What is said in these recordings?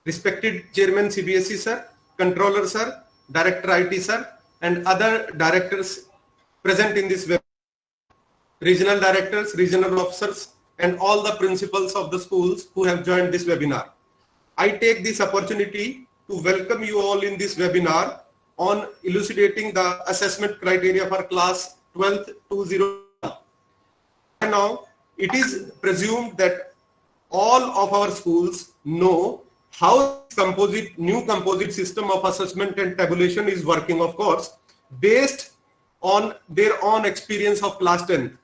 respected Chairman CBSE sir, Controller sir, Director IT sir, and other directors present in this webinar, regional directors, regional officers, and all the principals of the schools who have joined this webinar. I take this opportunity to welcome you all in this webinar on elucidating the assessment criteria for class 12th 2021. Now, it is presumed that all of our schools know how new composite system of assessment and tabulation is working, of course, based on their own experience of class 10th.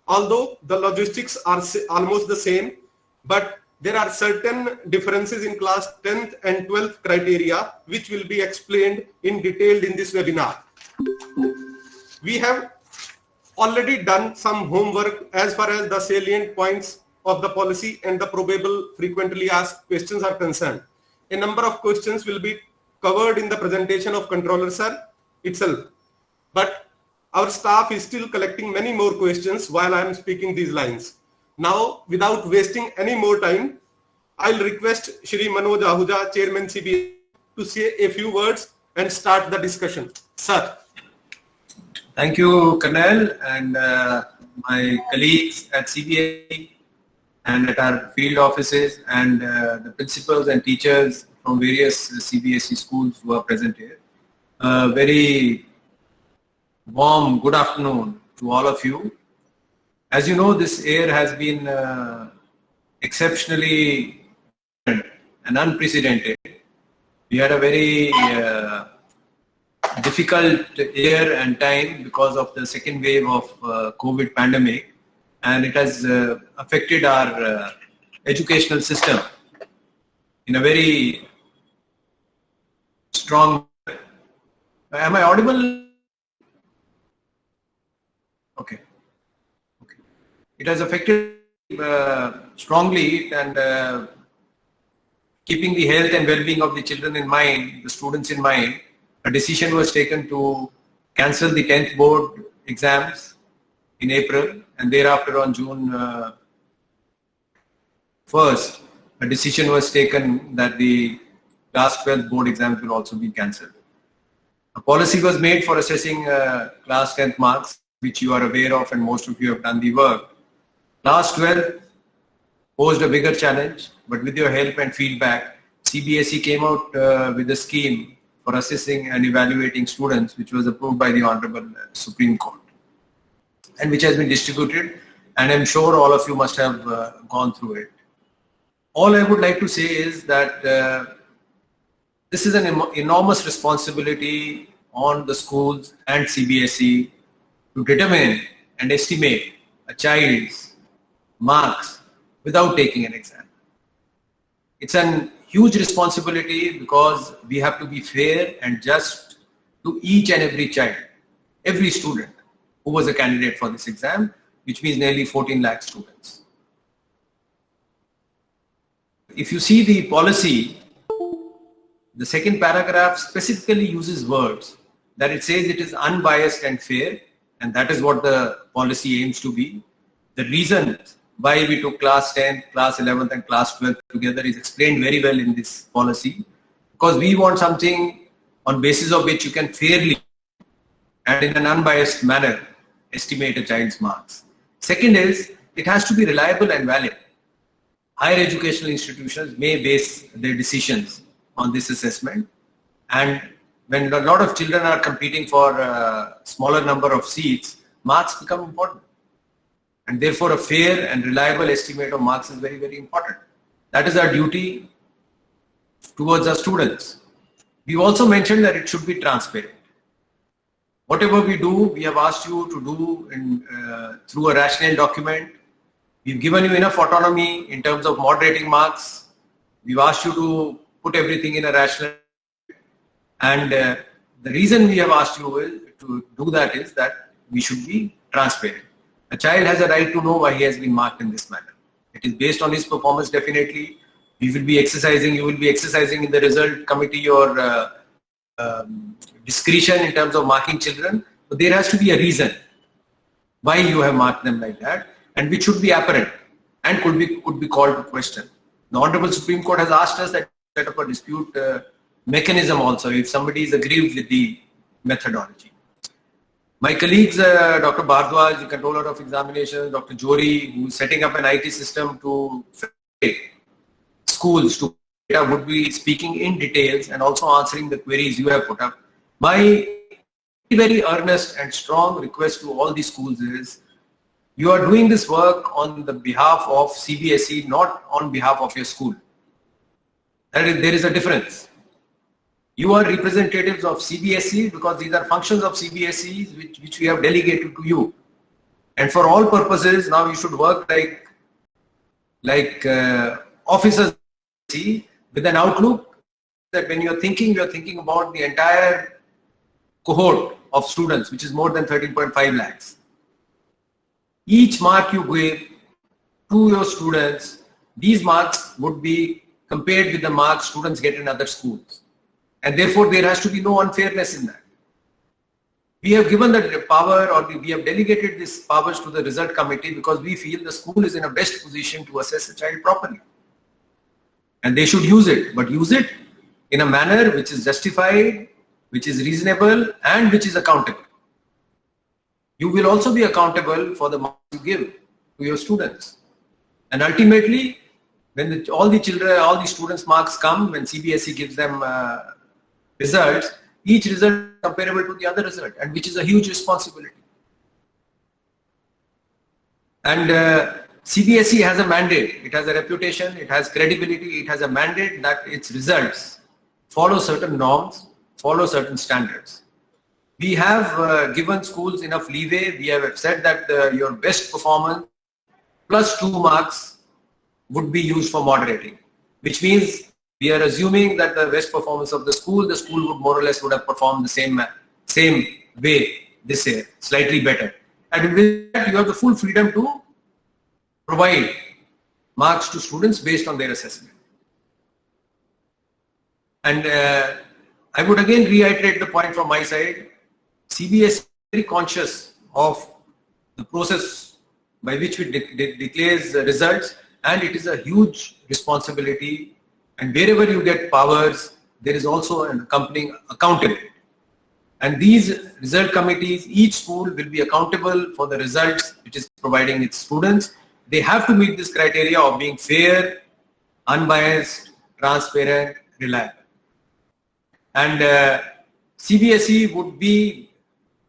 Although the logistics are almost the same, but there are certain differences in class 10th and 12th criteria which will be explained in detail in this webinar. We have already done some homework as far as the salient points of the policy and the probable frequently asked questions are concerned. A number of questions will be covered in the presentation of Controller Sir itself, but our staff is still collecting many more questions while I am speaking these lines. Now, without wasting any more time, I'll request Shri Manoj Ahuja, Chairman CBSE, to say a few words and start the discussion. Sir. Thank you, Colonel, and my colleagues at CBSE and at our field offices, and the principals and teachers from various CBSE schools who are present here. Very warm good afternoon to all of you. As you know, this year has been exceptionally and unprecedented. We had a very difficult year and time because of the second wave of COVID pandemic, and it has affected our educational system in a very strong. Am I audible? Okay. It has affected strongly, and keeping the health and well-being of the children in mind, the students in mind, a decision was taken to cancel the 10th board exams in April, and thereafter on June 1st, a decision was taken that the class 12th board exams will also be cancelled. A policy was made for assessing class 10th marks, which you are aware of, and most of you have done the work. Class 12 posed a bigger challenge, but with your help and feedback, CBSE came out with a scheme for assessing and evaluating students, which was approved by the Honorable Supreme Court, and which has been distributed, and I'm sure all of you must have gone through it. All I would like to say is that this is an enormous responsibility on the schools and CBSE to determine and estimate a child's marks without taking an exam. It's a huge responsibility because we have to be fair and just to each and every child, every student who was a candidate for this exam, which means nearly 14 lakh students. If you see the policy, the second paragraph specifically uses words that it says it is unbiased and fair, and that is what the policy aims to be. The reason why we took class 10th, class 11th and class 12th together is explained very well in this policy, because we want something on basis of which you can fairly and in an unbiased manner estimate a child's marks. Second is, it has to be reliable and valid. Higher educational institutions may base their decisions on this assessment, and when a lot of children are competing for a smaller number of seats, marks become important. And therefore, a fair and reliable estimate of marks is very, very important. That is our duty towards our students. We also mentioned that it should be transparent. Whatever we do, we have asked you to do through a rational document. We've given you enough autonomy in terms of moderating marks. We've asked you to put everything in a rational. And the reason we have asked you to do that is that we should be transparent. A child has a right to know why he has been marked in this manner. It is based on his performance, definitely. We will be exercising, you will be exercising in the result committee your discretion in terms of marking children. But there has to be a reason why you have marked them like that, and which should be apparent and could be called to question. The Honorable Supreme Court has asked us that set up a dispute mechanism also if somebody is aggrieved with the methodology. My colleagues, Dr. Bhardwaj, the controller of examinations, Dr. Jori, who is setting up an IT system to schools to would be speaking in details and also answering the queries you have put up. My very earnest and strong request to all the schools is, you are doing this work on the behalf of CBSE, not on behalf of your school. There is a difference. You are representatives of CBSE because these are functions of CBSE which we have delegated to you. And for all purposes, now you should work like officers with an outlook that when you're thinking about the entire cohort of students, which is more than 13.5 lakhs. Each mark you give to your students, these marks would be compared with the marks students get in other schools. And therefore, there has to be no unfairness in that. We have given the power, or we have delegated these powers to the result committee because we feel the school is in a best position to assess a child properly. And they should use it, but use it in a manner which is justified, which is reasonable, and which is accountable. You will also be accountable for the marks you give to your students. And ultimately, when all the students' marks come, when CBSE gives them results, each result is comparable to the other result, and which is a huge responsibility. And CBSE has a mandate, it has a reputation, it has credibility, it has a mandate that its results follow certain norms, follow certain standards. We have given schools enough leeway. We have said that your best performance plus 2 marks would be used for moderating, which means we are assuming that the best performance of the school would more or less would have performed the same way this year, slightly better. And with that, you have the full freedom to provide marks to students based on their assessment. And I would again reiterate the point from my side. CBSE is very conscious of the process by which we declares the results, and it is a huge responsibility. And wherever you get powers, there is also an accompanying accountability. And these result committees, each school will be accountable for the results which is providing its students. They have to meet this criteria of being fair, unbiased, transparent, reliable. And CBSE would be,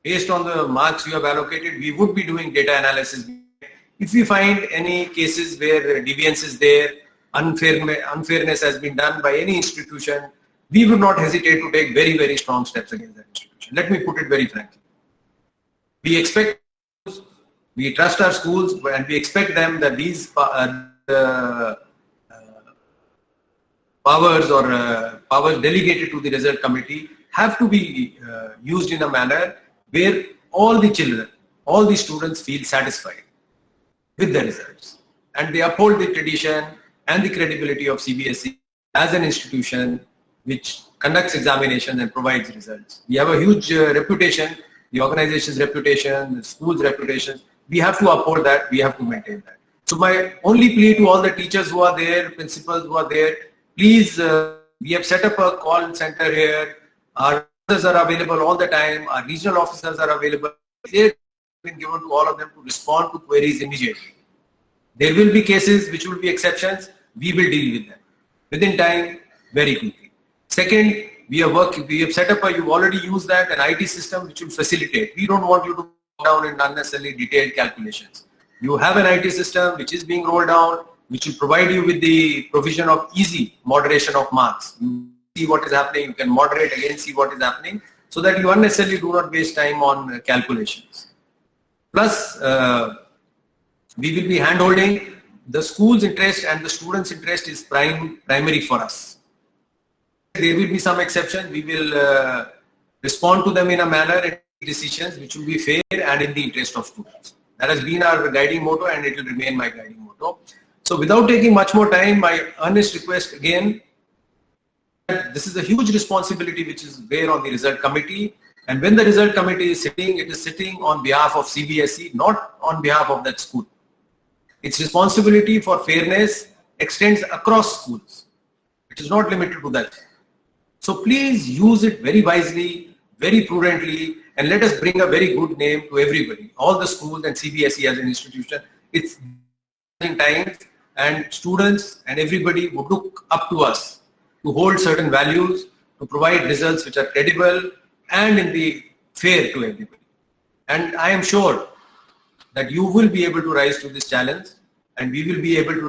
based on the marks you have allocated, we would be doing data analysis. If we find any cases where deviance is there, unfairness has been done by any institution, we would not hesitate to take very, very strong steps against that institution. Let me put it very frankly. We trust our schools, and we expect them that these powers delegated to the result committee have to be used in a manner where all the children, all the students feel satisfied with the results, and they uphold the tradition and the credibility of CBSE as an institution which conducts examinations and provides results. We have a huge reputation, the organization's reputation, the school's reputation. We have to uphold that, we have to maintain that. So my only plea to all the teachers who are there, principals who are there, please, we have set up a call center here. Our officers are available all the time. Our regional officers are available. They've been given to all of them to respond to queries immediately. There will be cases which will be exceptions. We will deal with them within time, very quickly. Second, we have set up you've already used that, an IT system which will facilitate. We don't want you to go down in unnecessarily detailed calculations. You have an IT system which is being rolled down, which will provide you with the provision of easy moderation of marks. You see what is happening, you can moderate again, see what is happening, so that you unnecessarily do not waste time on calculations. Plus, we will be hand-holding. The school's interest and the student's interest is primary for us. There will be some exceptions. We will respond to them in a manner and decisions which will be fair and in the interest of students. That has been our guiding motto, and it will remain my guiding motto. So without taking much more time, my earnest request again, this is a huge responsibility which is there on the result committee. And when the result committee is sitting, it is sitting on behalf of CBSE, not on behalf of that school. Its responsibility for fairness extends across schools. It is not limited to that. So please use it very wisely, very prudently, and let us bring a very good name to everybody, all the schools and CBSE as an institution. It's in times, and students and everybody would look up to us to hold certain values, to provide results which are credible and in the fair to everybody. And I am sure that you will be able to rise to this challenge, and we will be able to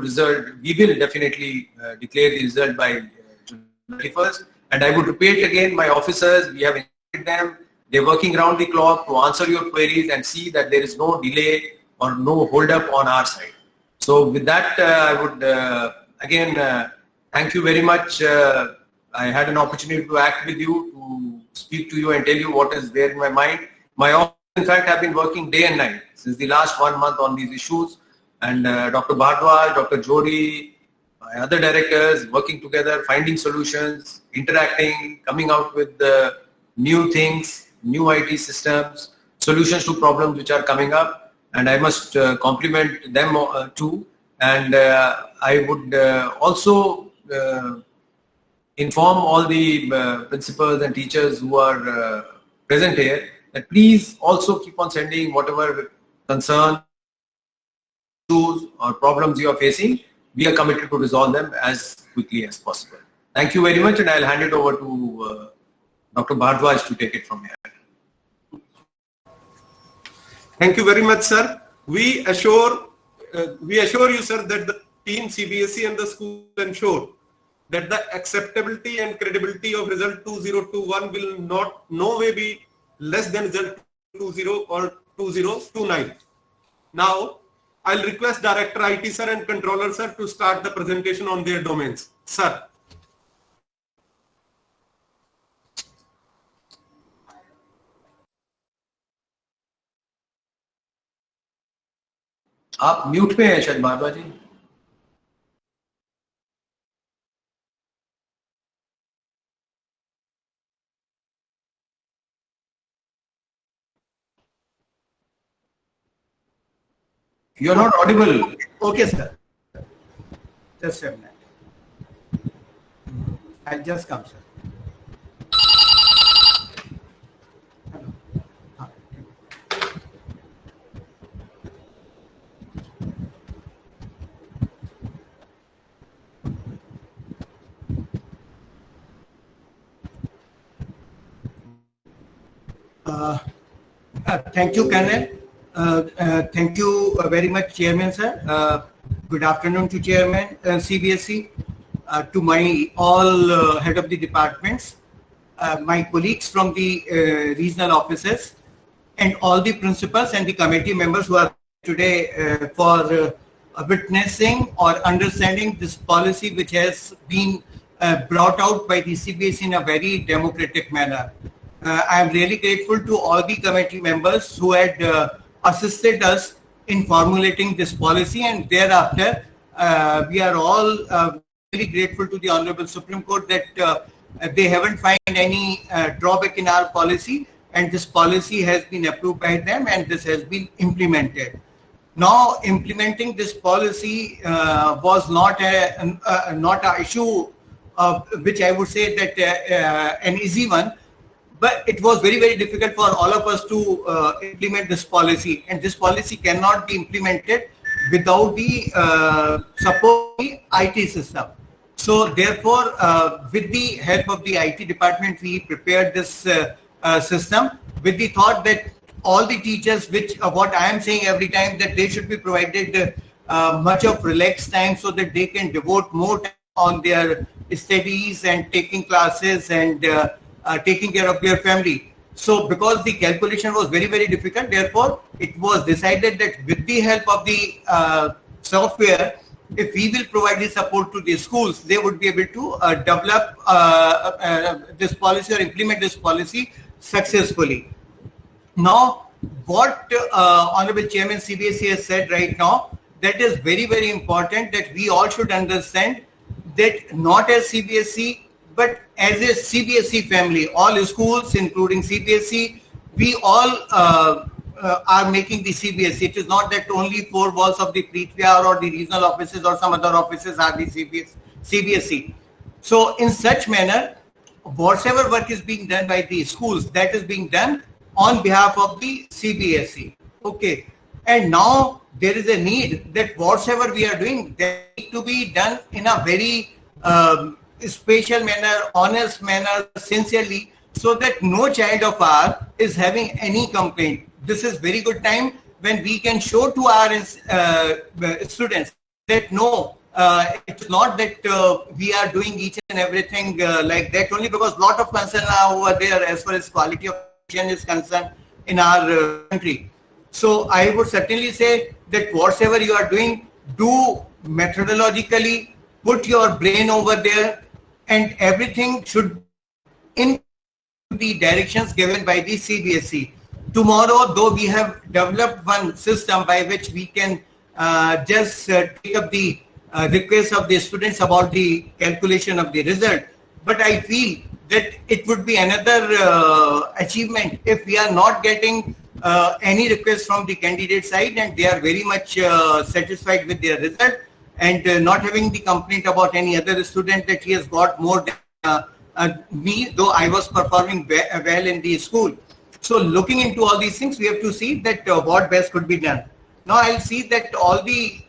we will definitely declare the result by July 21st. And I would repeat again, my officers, we have invited them, they're working around the clock to answer your queries and see that there is no delay or no hold up on our side. So with that, I would again thank you very much. I had an opportunity to act with you, to speak to you and tell you what is there in my mind. My office, in fact, have been working day and night since the last 1 month on these issues. And Dr. Bhardwaj, Dr. Jodi, my other directors working together, finding solutions, interacting, coming out with new things, new IT systems, solutions to problems which are coming up. And I must compliment them too. And I would also inform all the principals and teachers who are present here that please also keep on sending whatever concern, issues or problems you are facing. We are committed to resolve them as quickly as possible. Thank you very much, and I'll hand it over to Dr. Bhardwaj to take it from here. Thank you very much, sir. We assure you, sir, that the team CBSE and the school ensure that the acceptability and credibility of result 2021 will not no way be less than result 20 or 2029. Now, I'll request Director IT sir and Controller sir to start the presentation on their domains. Sir. आप mute पे हैं शायद भारद्वाज जी. You are not audible. Okay, sir. Just a minute. I'll just come, sir. Thank you, Colonel. Thank you very much, Chairman, sir. Good afternoon to Chairman CBSE, to my all head of the departments, my colleagues from the regional offices, and all the principals and the committee members who are today for witnessing or understanding this policy which has been brought out by the CBSE in a very democratic manner. I am really grateful to all the committee members who had assisted us in formulating this policy, and thereafter we are all very grateful to the Honorable Supreme Court that they haven't found any drawback in our policy, and this policy has been approved by them and this has been implemented. Now, implementing this policy was not a issue which I would say that an easy one. But it was very, very difficult for all of us to implement this policy, and this policy cannot be implemented without the support of the IT system. So therefore, with the help of the IT department, we prepared this system with the thought that all the teachers, which what I am saying every time, that they should be provided much of relaxed time so that they can devote more time on their studies and taking classes and taking care of their family. So because the calculation was very, very difficult, therefore it was decided that with the help of the software, if we will provide the support to the schools, they would be able to develop this policy or implement this policy successfully. Now, what Honorable Chairman CBSE has said right now, that is very, very important, that we all should understand that not as CBSE, but as a CBSE family, all schools, including CBSE, we all are making the CBSE. It is not that only four walls of the Prithvi or the regional offices or some other offices are the CBSE. So in such manner, whatever work is being done by the schools, that is being done on behalf of the CBSE. Okay. And now there is a need that whatever we are doing, that need to be done in a very special manner, honest manner, sincerely, so that no child of ours is having any complaint. This is very good time when we can show to our students that no, it's not that we are doing each and everything like that only, because lot of concern are over there as far as quality of education is concerned in our country. So I would certainly say that whatever you are doing, do methodologically, put your brain over there, and everything should in the directions given by the CBSE. Tomorrow, though we have developed one system by which we can just take up the request of the students about the calculation of the result, but I feel that it would be another achievement if we are not getting any request from the candidate side and they are very much satisfied with their result, and not having the complaint about any other student that he has got more than me, though I was performing well in the school. So looking into all these things, we have to see that what best could be done. Now I'll see that all the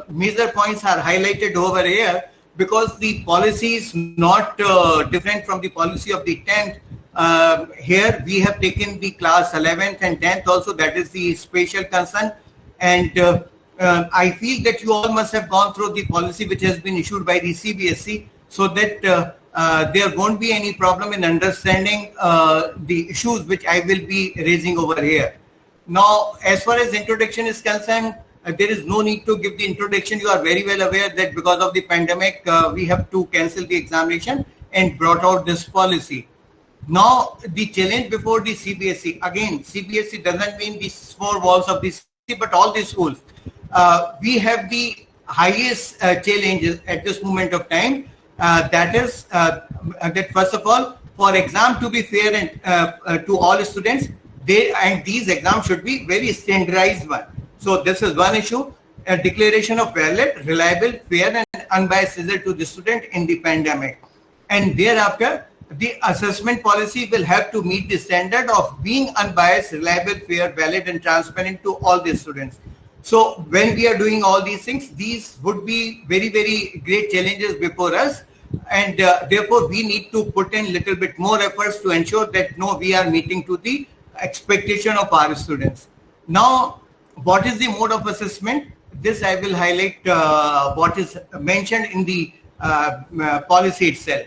major points are highlighted over here, because the policy is not different from the policy of the 10th. Here we have taken the class 11th and 10th also, that is the special concern. And I feel that you all must have gone through the policy which has been issued by the CBSE, so that there won't be any problem in understanding the issues which I will be raising over here. Now, as far as introduction is concerned, there is no need to give the introduction. You are very well aware that because of the pandemic, we have to cancel the examination and brought out this policy. Now, the challenge before the CBSE, again, CBSE doesn't mean these four walls of the CBSE, but all the schools. We have the highest challenges at this moment of time. That is that first of all, for exam to be fair and to all students, these exams should be very standardized one. So this is one issue, a declaration of valid, reliable, fair and unbiased result to the student in the pandemic. And thereafter, the assessment policy will have to meet the standard of being unbiased, reliable, fair, valid and transparent to all the students. So when we are doing all these things, these would be very, very great challenges before us. And therefore, we need to put in little bit more efforts to ensure that no, we are meeting to the expectation of our students. Now, what is the mode of assessment? This I will highlight what is mentioned in the policy itself.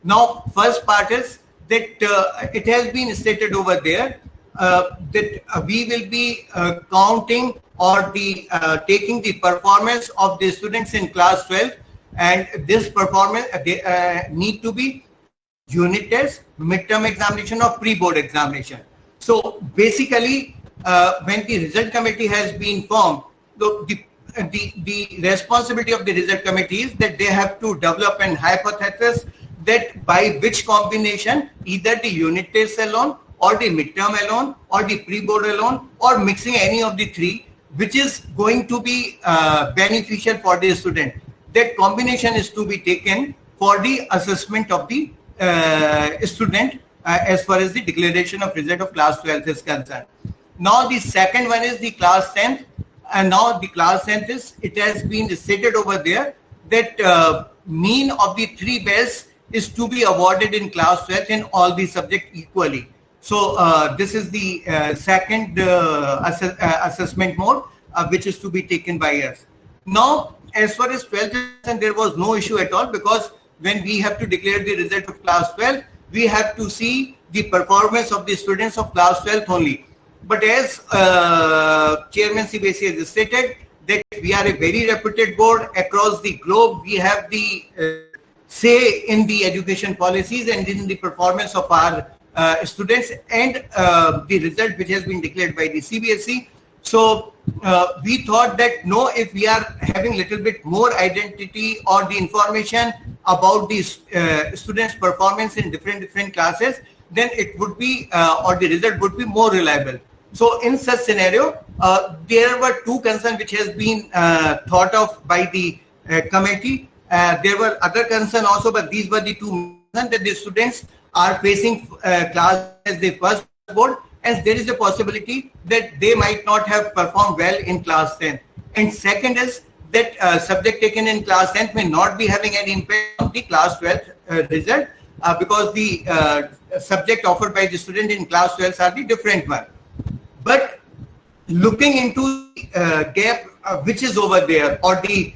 Now, first part is that it has been stated over there that we will be counting or taking the performance of the students in class 12, and this performance need to be unit test, midterm examination or pre-board examination. So basically, when the result committee has been formed, the responsibility of the result committee is that they have to develop an hypothesis that by which combination, either the unit test alone or the midterm alone or the pre-board alone or mixing any of the three, which is going to be beneficial for the student. That combination is to be taken for the assessment of the student as far as the declaration of result of class 12 is concerned. Now the second one is the class 10th, and now the class 10th is, it has been stated over there that mean of the three best is to be awarded in class 12 in all the subjects equally. So this is the second assessment mode which is to be taken by us. Now, as far as 12th, and there was no issue at all, because when we have to declare the result of class 12, we have to see the performance of the students of class 12 only. But as Chairman CBSE has stated, that we are a very reputed board across the globe. We have the say in the education policies and in the performance of our students and the result which has been declared by the CBSE. So we thought that no, if we are having little bit more identity or the information about the students' performance in different classes, then it would be or the result would be more reliable. So in such scenario, there were two concerns which has been thought of by the committee. There were other concerns also, but these were the two concerns, that the students are facing class as the first board, and there is a possibility that they might not have performed well in class 10th. And second is that subject taken in class 10th may not be having any impact on the class 12th result, because the subject offered by the student in class 12 are the different one. But looking into the gap which is over there, or the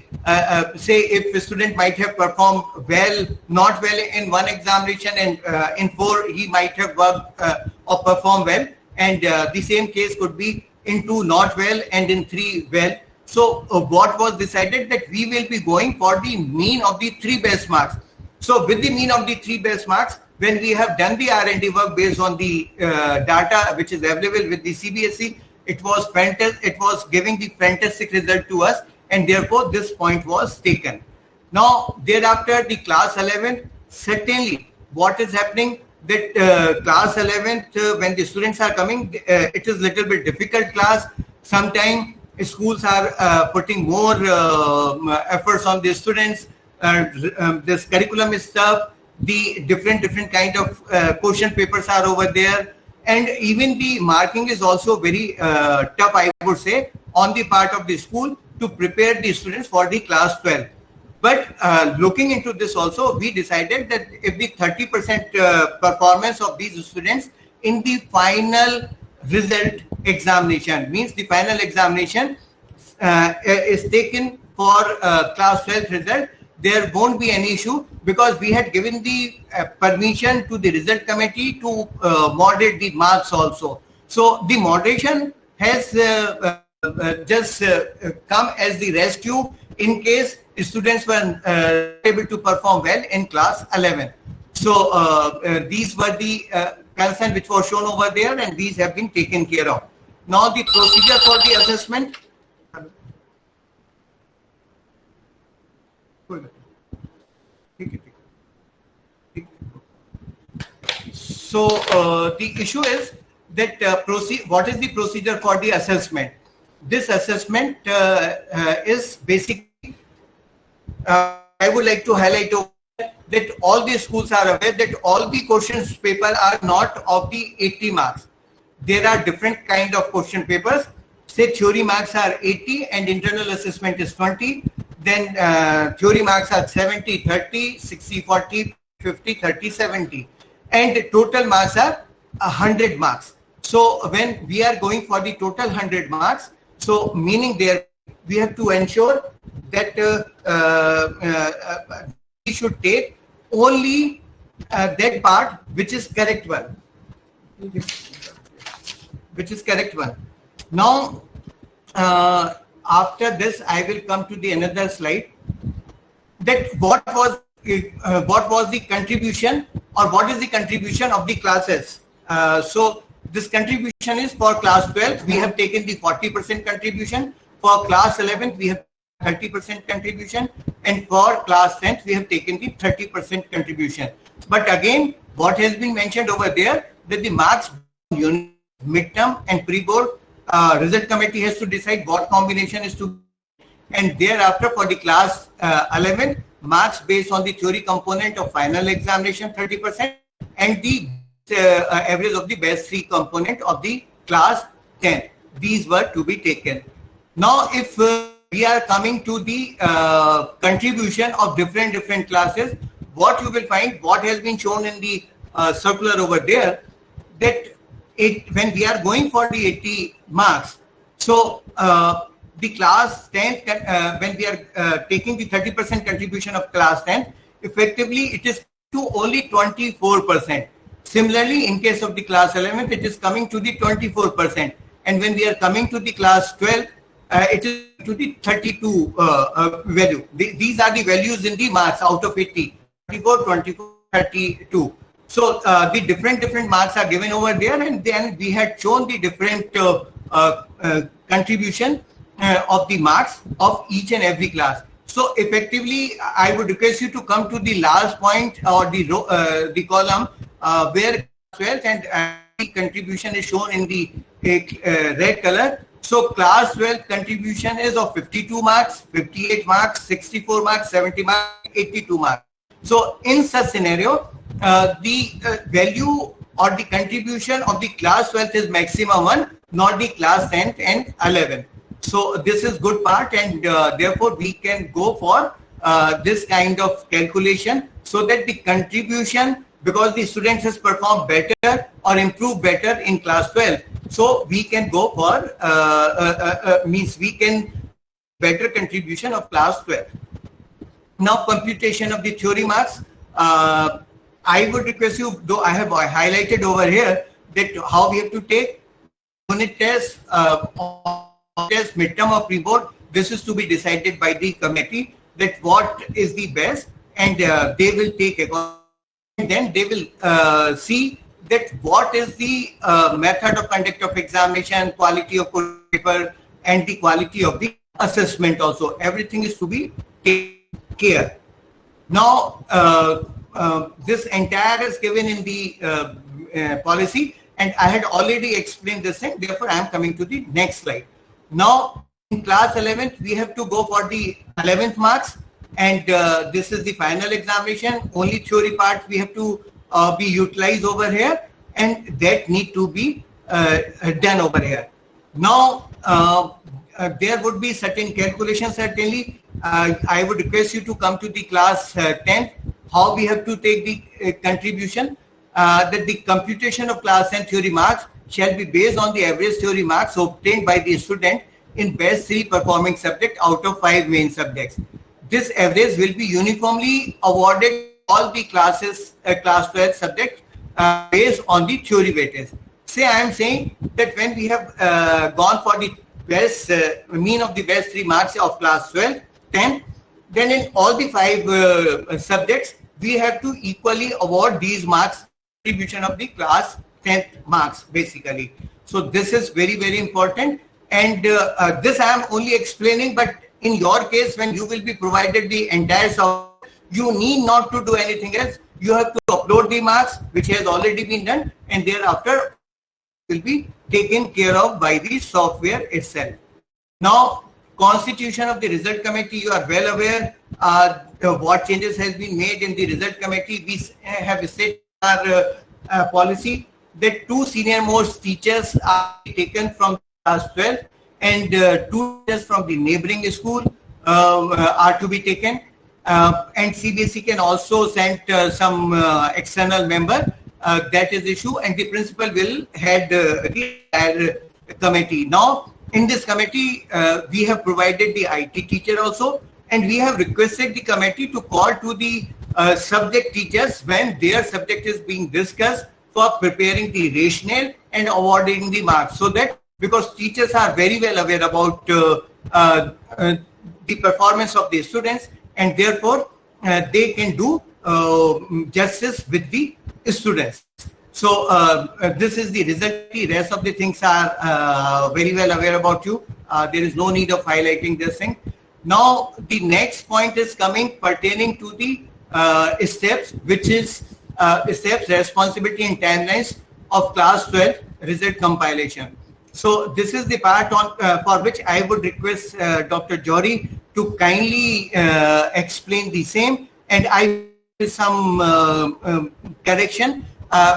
say if a student might have performed well, not well in one examination, and in 4 he might have worked or performed well, and the same case could be in 2 not well and in 3 well. So what was decided, that we will be going for the mean of the 3 best marks. So with the mean of the 3 best marks, when we have done the R&D work based on the data which is available with the CBSE, it was giving the fantastic result to us, and therefore this point was taken. Now thereafter, the class 11th, certainly what is happening, that class 11th, when the students are coming, it is little bit difficult class. Sometimes schools are putting more efforts on the students. This curriculum is tough. The different kind of question papers are over there, and even the marking is also very tough, I would say, on the part of the school to prepare the students for the class 12. But looking into this also, we decided that if the 30% performance of these students in the final result examination, means the final examination is taken for class 12 result, there won't be any issue, because we had given the permission to the result committee to moderate the marks also. So the moderation has just come as the rescue in case students were able to perform well in class 11. So these were the concerns which were shown over there, and these have been taken care of. Now the procedure for the assessment. So the issue is that what is the procedure for the assessment? This assessment is basically, I would like to highlight that all the schools are aware that all the questions paper are not of the 80 marks. There are different kind of question papers. Say theory marks are 80 and internal assessment is 20. Then theory marks are 70, 30, 60, 40, 50, 30, 70. And total marks are 100 marks. So when we are going for the total 100 marks, so meaning there we have to ensure that we should take only that part which is correct one. Which is correct one. Now, after this, I will come to the another slide. That what was the contribution, or what is the contribution of the classes? So this contribution is for class 12. We have taken the 40% contribution. For class 11, we have 30% contribution, and for class 10th, we have taken the 30% contribution. But again, what has been mentioned over there, that the marks unit, midterm and pre-board, result committee has to decide what combination is to, and thereafter for the class 11, marks based on the theory component of final examination 30%, and the average of the best 3 component of the class 10. These were to be taken. Now, if we are coming to the contribution of different classes, what you will find, what has been shown in the circular over there, that when we are going for the 80 marks, so the class 10th, when we are taking the 30% contribution of class 10th, effectively it is to only 24%. Similarly, in case of the class 11th, it is coming to the 24%. And when we are coming to the class 12, it is to the 32 value. These are the values in the marks out of 80, 24, 24, 32. So the different marks are given over there, and then we had shown the different contribution of the marks of each and every class. So effectively, I would request you to come to the last point, or the column where 12th and the contribution is shown in the red color. So class 12 contribution is of 52 marks, 58 marks, 64 marks, 70 marks, 82 marks. So in such scenario, the value or the contribution of the class 12th is maximum 1, not the class 10th and 11th. So this is good part, and therefore we can go for this kind of calculation, so that the contribution, because the students has performed better or improved better in class 12, so we can go for means we can better contribution of class 12. Now computation of the theory marks. I would request you, though I have highlighted over here that how we have to take unit test, test, midterm or pre-board. This is to be decided by the committee, that what is the best, and they will take it. And then they will see that what is the method of conduct of examination, quality of paper, and the quality of the assessment also. Everything is to be taken care. Now, this entire is given in the policy, and I had already explained this thing. Therefore, I am coming to the next slide. Now, in class 11th, we have to go for the 11th marks, and this is the final examination. Only theory part we have to be utilized over here, and that need to be done over here. Now, there would be certain calculations certainly. I would request you to come to the class 10th, how we have to take the contribution, that the computation of class 10 theory marks shall be based on the average theory marks obtained by the student in best 3 performing subject out of 5 main subjects. This average will be uniformly awarded all the classes, class 12 subjects based on the theory weightage. Say I am saying that when we have gone for the best mean of the best 3 marks of class 12, 10, then in all the 5 subjects, we have to equally award these marks, contribution of the class 10th marks basically. So this is very, very important, and this I am only explaining, but in your case, when you will be provided the entire software, you need not to do anything else. You have to upload the marks, which has already been done, and thereafter will be taken care of by the software itself. Now, constitution of the result committee, you are well aware what changes has been made in the result committee. We have set our policy that 2 senior most teachers are taken from class 12, and 2 teachers from the neighboring school are to be taken, and CBSE can also send some external member. That is the issue, and the principal will head the committee. Now, in this committee, we have provided the IT teacher also, and we have requested the committee to call to the subject teachers when their subject is being discussed for preparing the rationale and awarding the marks. So that, because teachers are very well aware about the performance of the students, and therefore they can do justice with the students. So this is the result. The rest of the things are very well aware about you. There is no need of highlighting this thing. Now the next point is coming pertaining to the steps, which is steps, responsibility and timelines of class 12 result compilation. So this is the part on for which I would request Dr. Johri to kindly explain the same, and I will some correction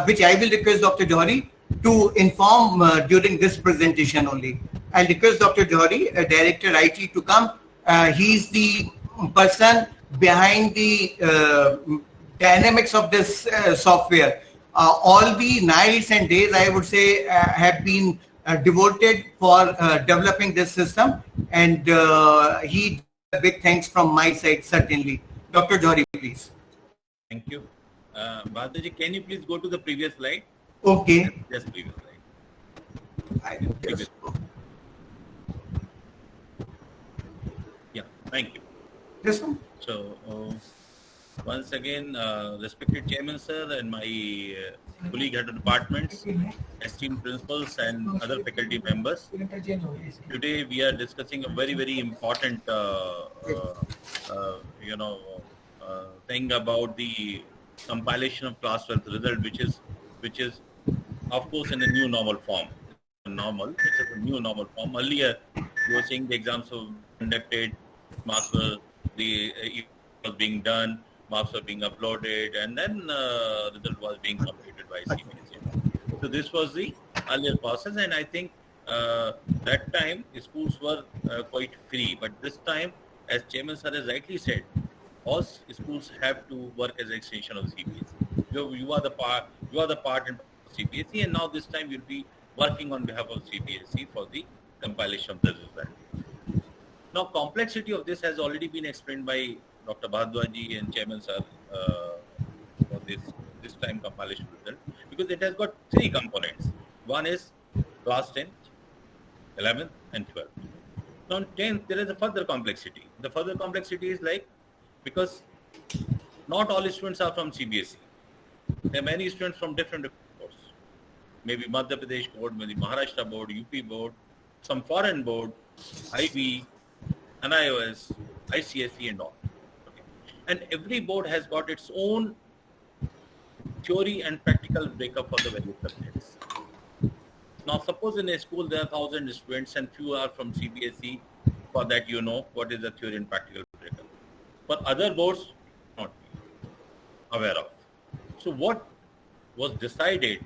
which I will request Dr. Johri to inform during this presentation only. I'll request Dr. Johri, Director IT, to come. He is the person behind the dynamics of this software. All the nights and days, I would say, have been devoted for developing this system, and he big thanks from my side, certainly. Dr. Johri, please. Thank you. Bhadurji, can you please go to the previous slide? Okay. Yes, previous slide. I will just go. Yeah, thank you. This one? So, once again, respected Chairman, sir, and my colleague head of departments, esteemed principals, and other faculty members. Today, we are discussing a very, very important, thing about the compilation of class 12 result, which is, of course, in a new normal form. It is a new normal form. Earlier, you were saying the exams were conducted, marks were was being done, marks were being uploaded, and then result was being computed by CBSE. So this was the earlier process, and I think that time schools were quite free. But this time, as Chairman Sir has rightly said, all schools have to work as an extension of the CBSE. You are the part in CBSE, and now this time you'll be working on behalf of CBSE for the compilation of the result. Now, complexity of this has already been explained by Dr. Bhardwaj and Chairman Sir for this time compilation result, because it has got three components. One is class 10th, 11th, and 12th. Now, in 10th, there is a further complexity. The further complexity is like, because not all students are from CBSE. There are many students from different boards. Maybe Madhya Pradesh board, maybe Maharashtra board, UP board, some foreign board, IB, NIOS, ICSE, and all. Okay. And every board has got its own theory and practical breakup for the various subjects. Now, suppose in a school there are 1,000 students and few are from CBSE. For that, you know what is the theory and practical breakup. For other boards, not aware of. So what was decided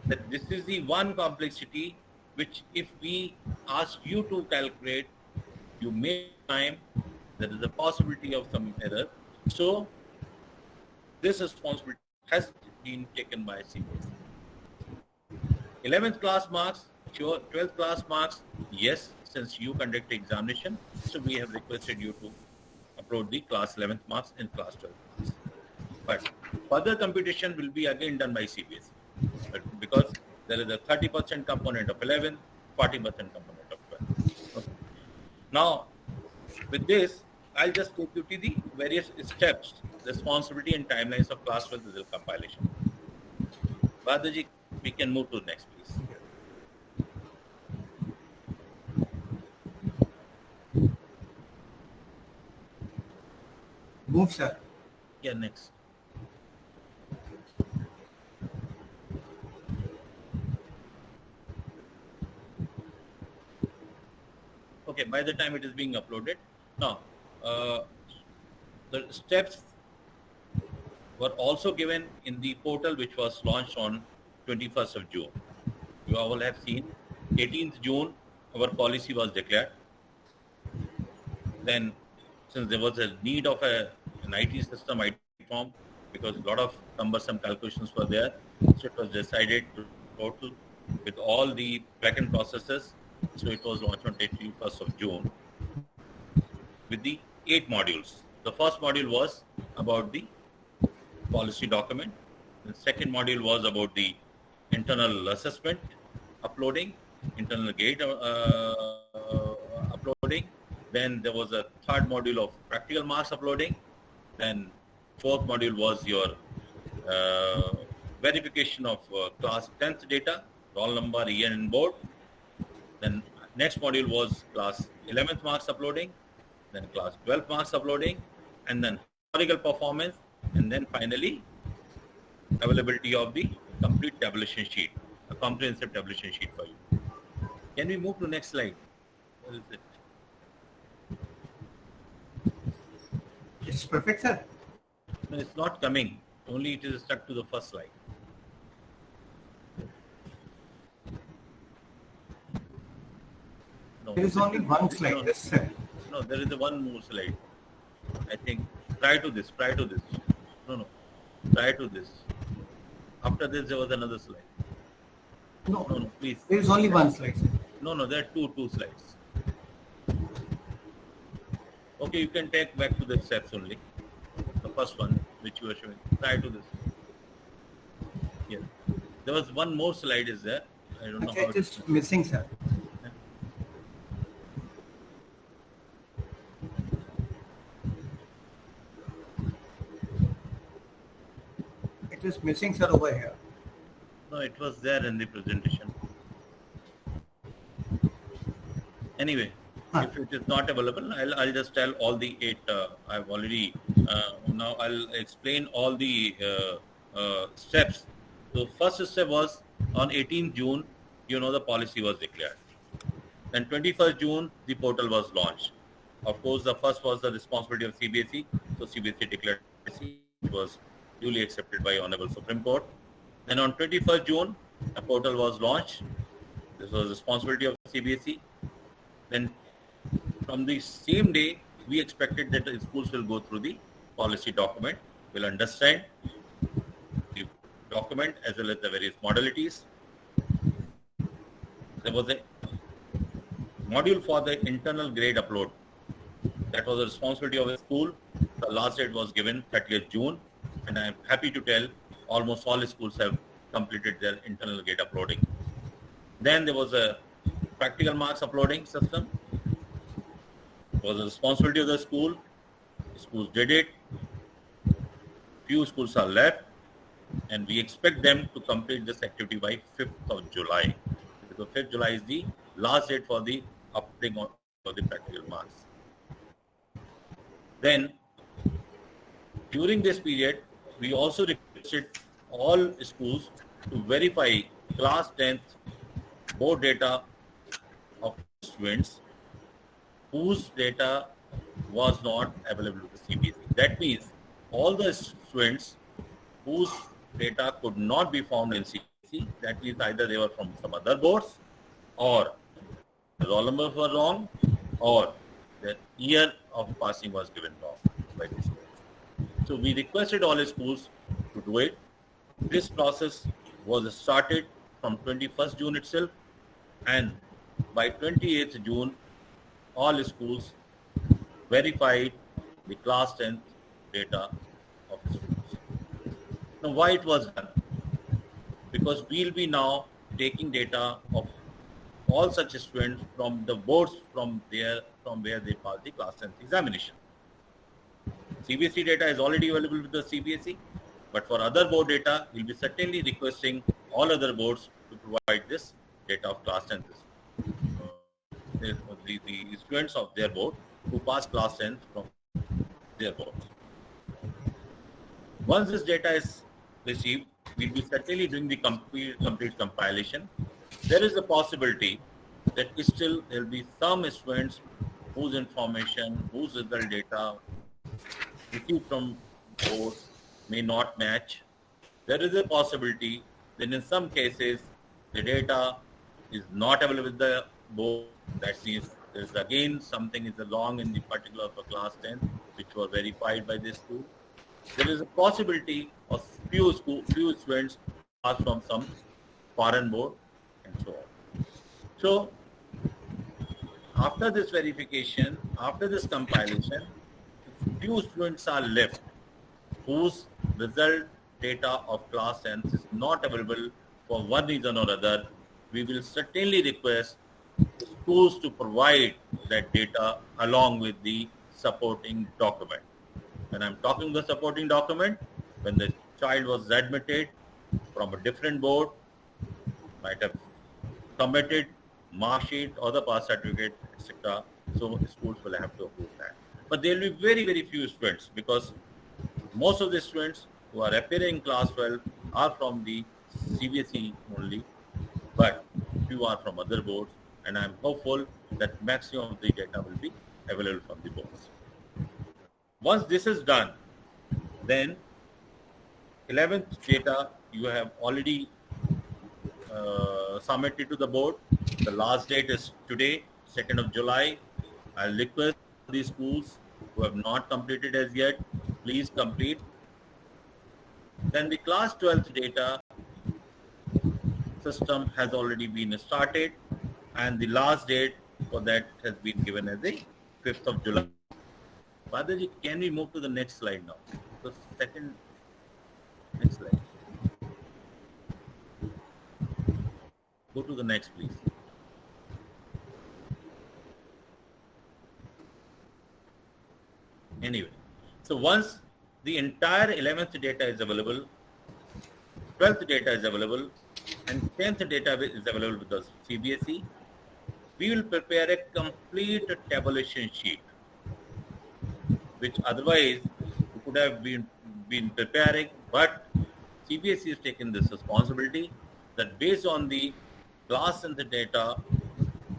that this is the one complexity which, if we ask you to calculate, you may time, there is a possibility of some error. So this responsibility has been taken by CBSE. 11th class marks, 12th class marks, yes, since you conduct examination, so we have requested you to upload the class 11th marks and class 12th marks. But further computation will be again done by CBSE, because there is a 30% component of 11, 40% component of 12. Okay. Now, with this, I'll just take you to the various steps, responsibility and timelines of class 12 result compilation. Bhardwaj, we can move to the next, please. Move, sir. Yeah, next. Okay, by the time it is being uploaded. Now, the steps were also given in the portal which was launched on 21st of June. You all have seen 18th June, our policy was declared. Then, since there was a need of an IT system, IT form, because a lot of cumbersome calculations were there, so it was decided to portal with all the backend processes. So it was launched on 21st of June with the 8 modules. The first module was about the policy document. The second module was about the internal assessment uploading, internal gate uploading. Then there was a third module of practical marks uploading. Then fourth module was your verification of class 10th data, roll number, year and board. Then next module was class 11th marks uploading, then class 12th marks uploading, and then historical performance, and then finally availability of the complete tabulation sheet, a comprehensive tabulation sheet for you. Can we move to next slide? What is it? It's perfect, sir. No, it's not coming. Only it is stuck to the first slide. No, There is only one slide. No, Yes, sir. no, there is a one more slide. I think prior to this. No, prior to this. After this, there was another slide. No, No, please. there is only one slide, sir. No, there are two slides. Okay, you can take back to the steps only. The first one, which you were showing, prior to this. Yes. There was one more slide is there. I don't know how It is missing, sir. It is missing, sir, over here. No, it was there in the presentation. Anyway, if it is not available, I'll just tell all the 8. I've already, now I'll explain all the steps. So first step was on 18th June, the policy was declared. Then 21st June, the portal was launched. Of course, the first was the responsibility of CBSE. So CBSE declared it was duly accepted by Honorable Supreme Court. Then on 21st June, a portal was launched. This was responsibility of CBSE. Then from the same day, we expected that the schools will go through the policy document, will understand the document as well as the various modalities. There was a module for the internal grade upload. That was the responsibility of the school. The last date was given 30th June, and I am happy to tell almost all schools have completed their internal grade uploading. Then there was a practical marks uploading system. It was the responsibility of the school. The schools did it. Few schools are left, and we expect them to complete this activity by 5th of July. Because 5th July is the last date for the uploading of the practical marks. Then, during this period, we also requested all schools to verify class 10th board data of students whose data was not available to the CBSE. That means all the students whose data could not be found in CBSE, that means either they were from some other boards, or the roll numbers were wrong, or the year of passing was given wrong by the students. So we requested all schools to do it. This process was started from 21st June itself, and by 28th June, all schools verified the class 10th data of the students. Now, why it was done? Because we'll be now taking data of all such students from the boards from where they passed the class 10th examination. CBSE data is already available with the CBSE, but for other board data, we'll be certainly requesting all other boards to provide this data of class 10th. The students of their board who passed class 10th from their boards. Once this data is received, we'll be certainly doing the complete compilation. There is a possibility that still there will be some students whose information, whose result data received from boards may not match. There is a possibility that in some cases the data is not available with the board. That means there is again something is wrong in the particular for class 10, which were verified by this school. There is a possibility of few students pass from some foreign board and so on. So after this verification, after this compilation, few students are left whose result data of class 10 is not available for one reason or other. We will certainly request schools to provide that data along with the supporting document. When I'm talking the supporting document, when the child was admitted from a different board, might have submitted mark sheet or the pass certificate, etc. So schools will have to approve that. But there will be very, very few students, because most of the students who are appearing in class 12 are from the CBSE only, but few are from other boards, and I'm hopeful that maximum of the data will be available from the boards. Once this is done, then 11th data you have already submitted to the board. The last date is today, 2nd of July. I'll request the schools who have not completed as yet, please complete. Then the class 12th data system has already been started, and the last date for that has been given as the 5th of July. Badaji, can we move to the next slide now? The next slide. Go to the next, please. Anyway, so once the entire 11th data is available, 12th data is available, and 10th data is available with the CBSE, we will prepare a complete tabulation sheet, which otherwise we could have been preparing, but CBSE has taken this responsibility that based on the class 10th data,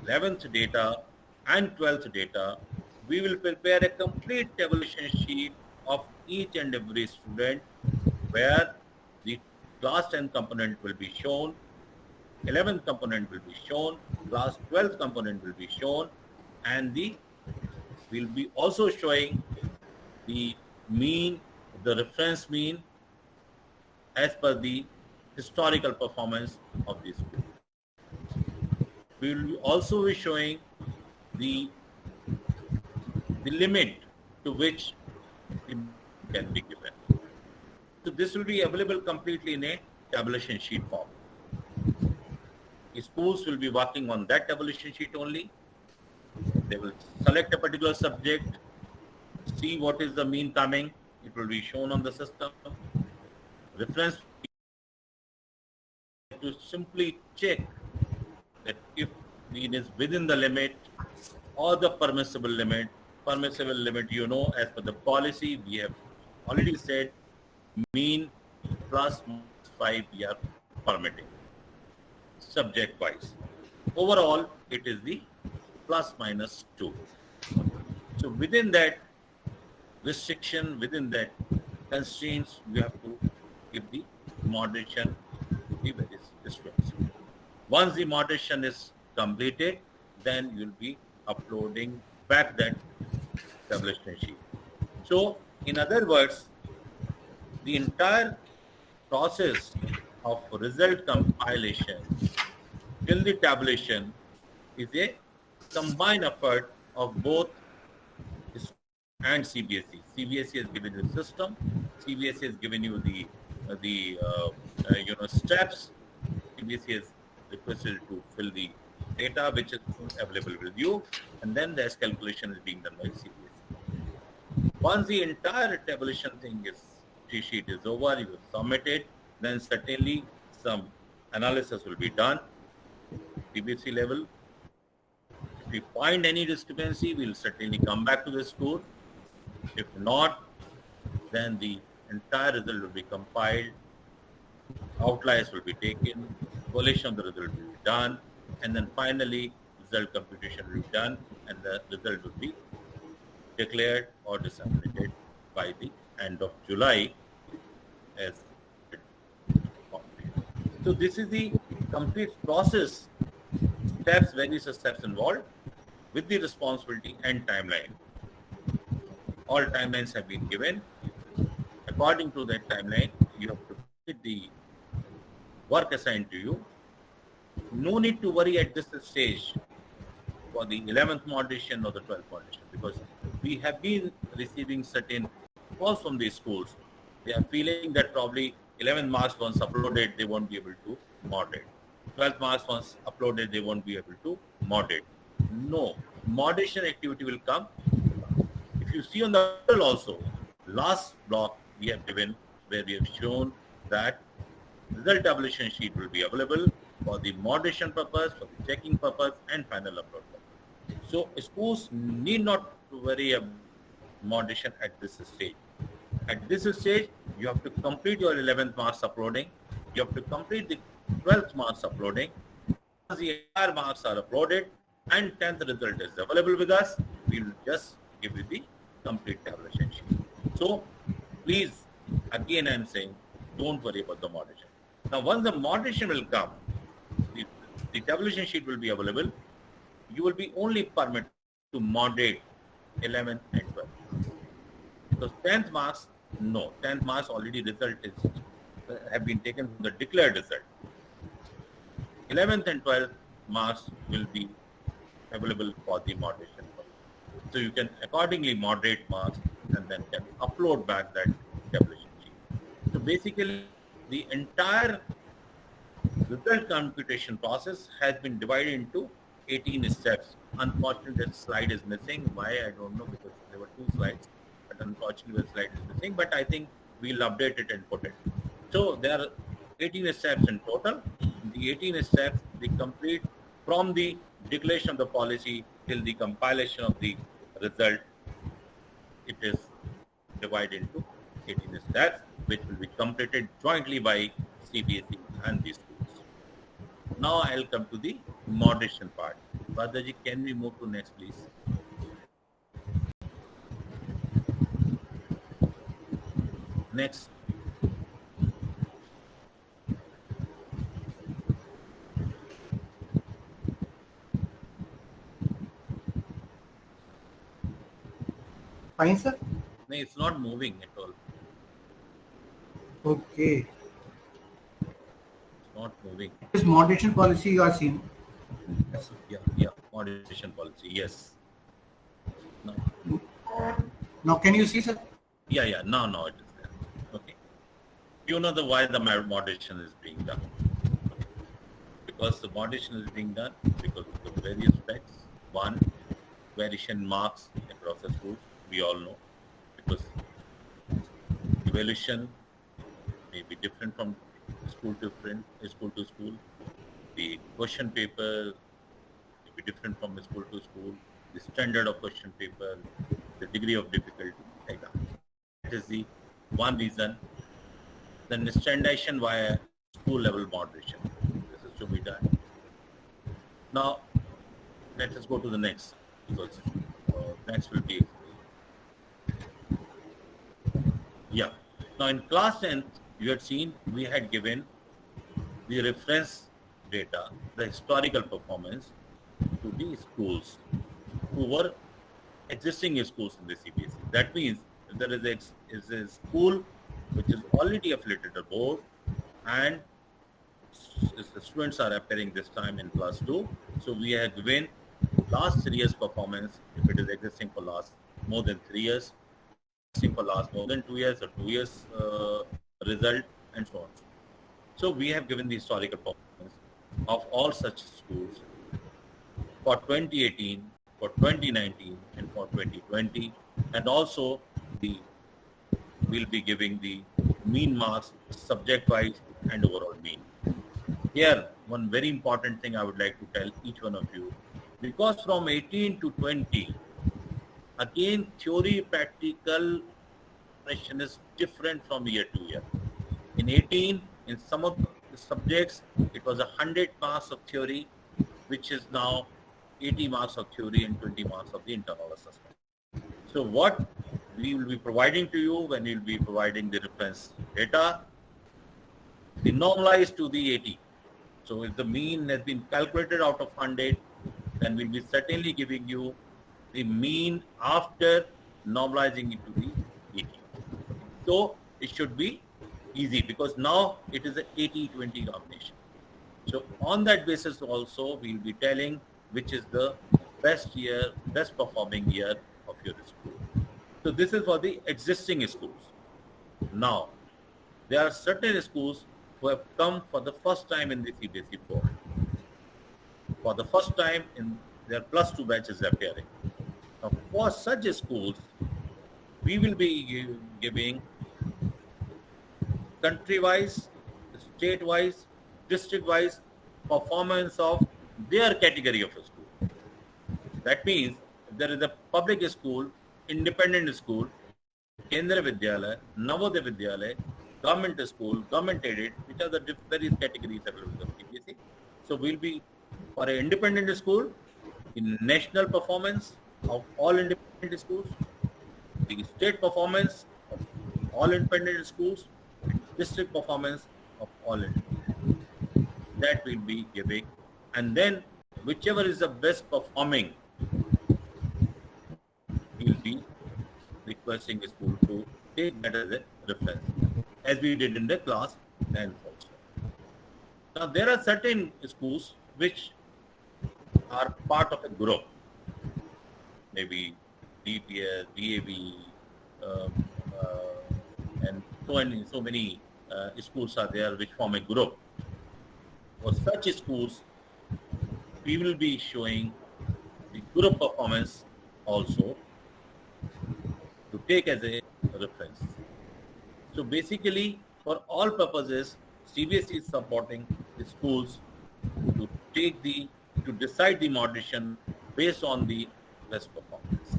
11th data, and 12th data, we will prepare a complete tabulation sheet of each and every student, where the class 10 component will be shown, 11th component will be shown, class 12th component will be shown, and we'll be also showing the mean, the reference mean as per the historical performance of the school. We will also be showing the limit to which it can be given. So this will be available completely in a tabulation sheet form. The schools will be working on that tabulation sheet only. They will select a particular subject, see what is the mean coming. It will be shown on the system. Reference to simply check that if mean is within the limit or the permissible limit. Permissible limit, you know, as per the policy, we have already said mean plus 5 we are permitting subject wise. Overall, it is the plus minus 2. So within that restriction, within that constraints, we have to give the moderation to the various students. Once the moderation is completed, then you will be uploading back that tabulation sheet. So in other words, the entire process of result compilation till the tabulation is a combined effort of both and CBSE. CBSE has given you the system. CBSE has given you the steps. CBSE has requested to fill the data which is available with you, and then the calculation is being done by CBSE. Once the entire tabulation thing is sheet is over, you will submit it, then certainly some analysis will be done CBSE level. If we find any discrepancy, we will certainly come back to the school. If not, then the entire result will be compiled, outliers will be taken, collation of the result will be done, and then finally result computation will be done, and the result will be declared or disseminated by the end of July as so this is the complete process, steps, various steps involved with the responsibility and timeline. All timelines have been given. According to that timeline, you have to complete the work assigned to you. No need to worry at this stage for the 11th moderation or the 12th moderation, because we have been receiving certain calls from these schools. They are feeling that probably 11 marks once uploaded, they won't be able to moderate. 12 marks once uploaded, they won't be able to moderate. No, moderation activity will come. If you see on the middle also, last block we have given where we have shown that result tabulation sheet will be available for the moderation purpose, for the checking purpose, and final upload purpose. So schools need not to worry about moderation at this stage. At this stage, you have to complete your 11th marks uploading. You have to complete the 12th marks uploading. Once the entire marks are uploaded and 10th result is available with us, we will just give you the complete tabulation sheet. So please, again I am saying, don't worry about the moderation. Now once the moderation will come, the tabulation sheet will be available. You will be only permitted to moderate 11th and 12th. So 10th marks, no. 10th marks already result is have been taken from the declared result. 11th and 12th marks will be available for the moderation. So you can accordingly moderate marks and then can upload back that tabulation sheet. So basically, the entire result computation process has been divided into 18 steps. Unfortunately, that slide is missing. Why? I don't know, because there were 2 slides. But unfortunately, the slide is missing. But I think we'll update it and put it. So there are 18 steps in total. The 18 steps, they complete from the declaration of the policy till the compilation of the result. It is divided into 18 steps, which will be completed jointly by CBSE and these schools. Now I'll come to the moderation part. Badaji, can we move to next, please? Next. Fine, sir. No, it's not moving at all. Okay. It's not moving. This moderation policy you are seeing. Yes, sir. Yeah. Moderation policy. Yes. No. Now, can you see, sir? Yeah. Now it is there. Okay. You know why the moderation is being done. Because the moderation is being done because of the various specs. One, variation marks across the schools. We all know. Because evaluation may be different from school to school. The question paper may be different from school to school. The standard of question paper, the degree of difficulty, like that. That is the one reason. Then standardization via school level moderation. This is to be done. Now, let us go to the next, because next will be. Yeah. Now, in class 10th, you had seen we had given the reference data, the historical performance to the schools who were existing schools in the CBSE. That means if there is a school which is already affiliated to board and the students are appearing this time in class 2, so we have given last 3 years performance if it is existing for last more than 3 years, existing for last more than 2 years or 2 years result and so on. So we have given the historical performance of all such schools for 2018, for 2019 and for 2020, and also we'll be giving the mean marks subject wise and overall mean. Here, one very important thing I would like to tell each one of you, because from 18 to 20, again theory practical preparation is different from year to year. In 18, in some of the subjects, it was 100 marks of theory, which is now 80 marks of theory and 20 marks of the internal assessment. So what we will be providing to you when we will be providing the reference data, the normalized to the 80. So if the mean has been calculated out of 100, then we'll be certainly giving you the mean after normalizing it to the 80. So it should be easy because now it is an 80-20 combination. So on that basis also we'll be telling which is the best performing year of your school. So this is for the existing schools. Now, there are certain schools who have come for the first time in the CBSE board. For the first time in their plus 2 batches appearing. Now, for such schools, we will be giving country-wise, state-wise, district-wise performance of their category of a school. That means if there is a public school, independent school, Kendra Vidyalaya, Navodaya Vidyalaya, government school, government aided, which are the various categories available in CBSE. So we'll be for an independent school in national performance of all independent schools, the state performance of all independent schools, district performance of all independent. That will be giving, and then whichever is the best performing, we'll be requesting a school to take that as a reference, as we did in the class 10 also. Now there are certain schools which are part of a group, maybe DPS, DAV, and so many schools are there which form a group. For such schools, we will be showing the group performance also to take as a reference. So basically, for all purposes, CBSE is supporting the schools to decide the moderation based on the best performance.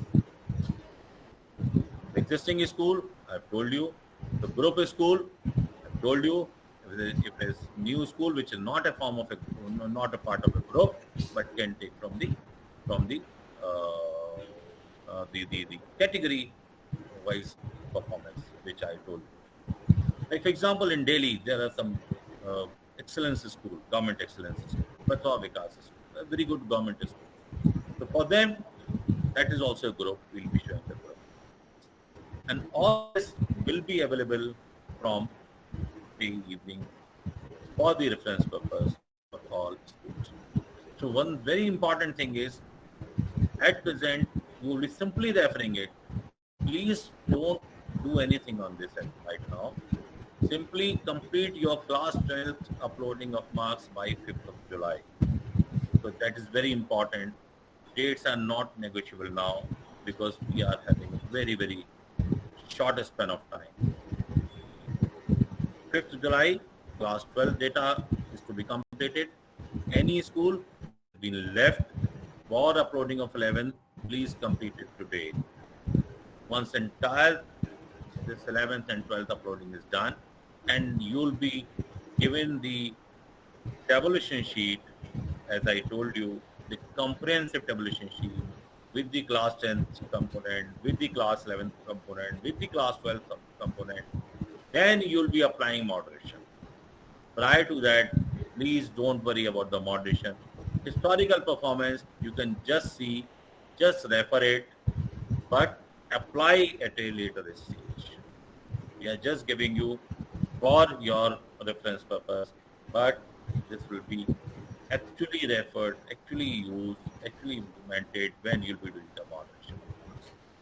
Existing school, I've told you. The group school, I've told you. If there's new school which is not a form of not a part of a group, but can take from the category wise performance, which I told you. Like for example, in Delhi, there are some excellence school, government excellence school, Patwa Vikas school, a very good government school. So for them, that is also a group. We'll be showing the group, and all this will be available from the evening for the reference purpose for all schools. So one very important thing is, at present, you will be simply referring it. Please don't do anything on this right now. Simply complete your class 12th uploading of marks by 5th of July. So that is very important. Dates are not negotiable now because we are having a very, very short span of time. 5th of July, class 12 data is to be completed. Any school been left for uploading of 11th, please complete it today. Once entire this 11th and 12th uploading is done, and you'll be given the tabulation sheet, as I told you, the comprehensive tabulation sheet with the class 10th component, with the class 11th component, with the class 12th component. Then you'll be applying moderation. Prior to that, please don't worry about the moderation. Historical performance, you can just see, just refer it, but apply at a later stage. We are just giving you for your reference purpose, but this will be actually referred, actually used, actually implemented when you'll be doing the moderation.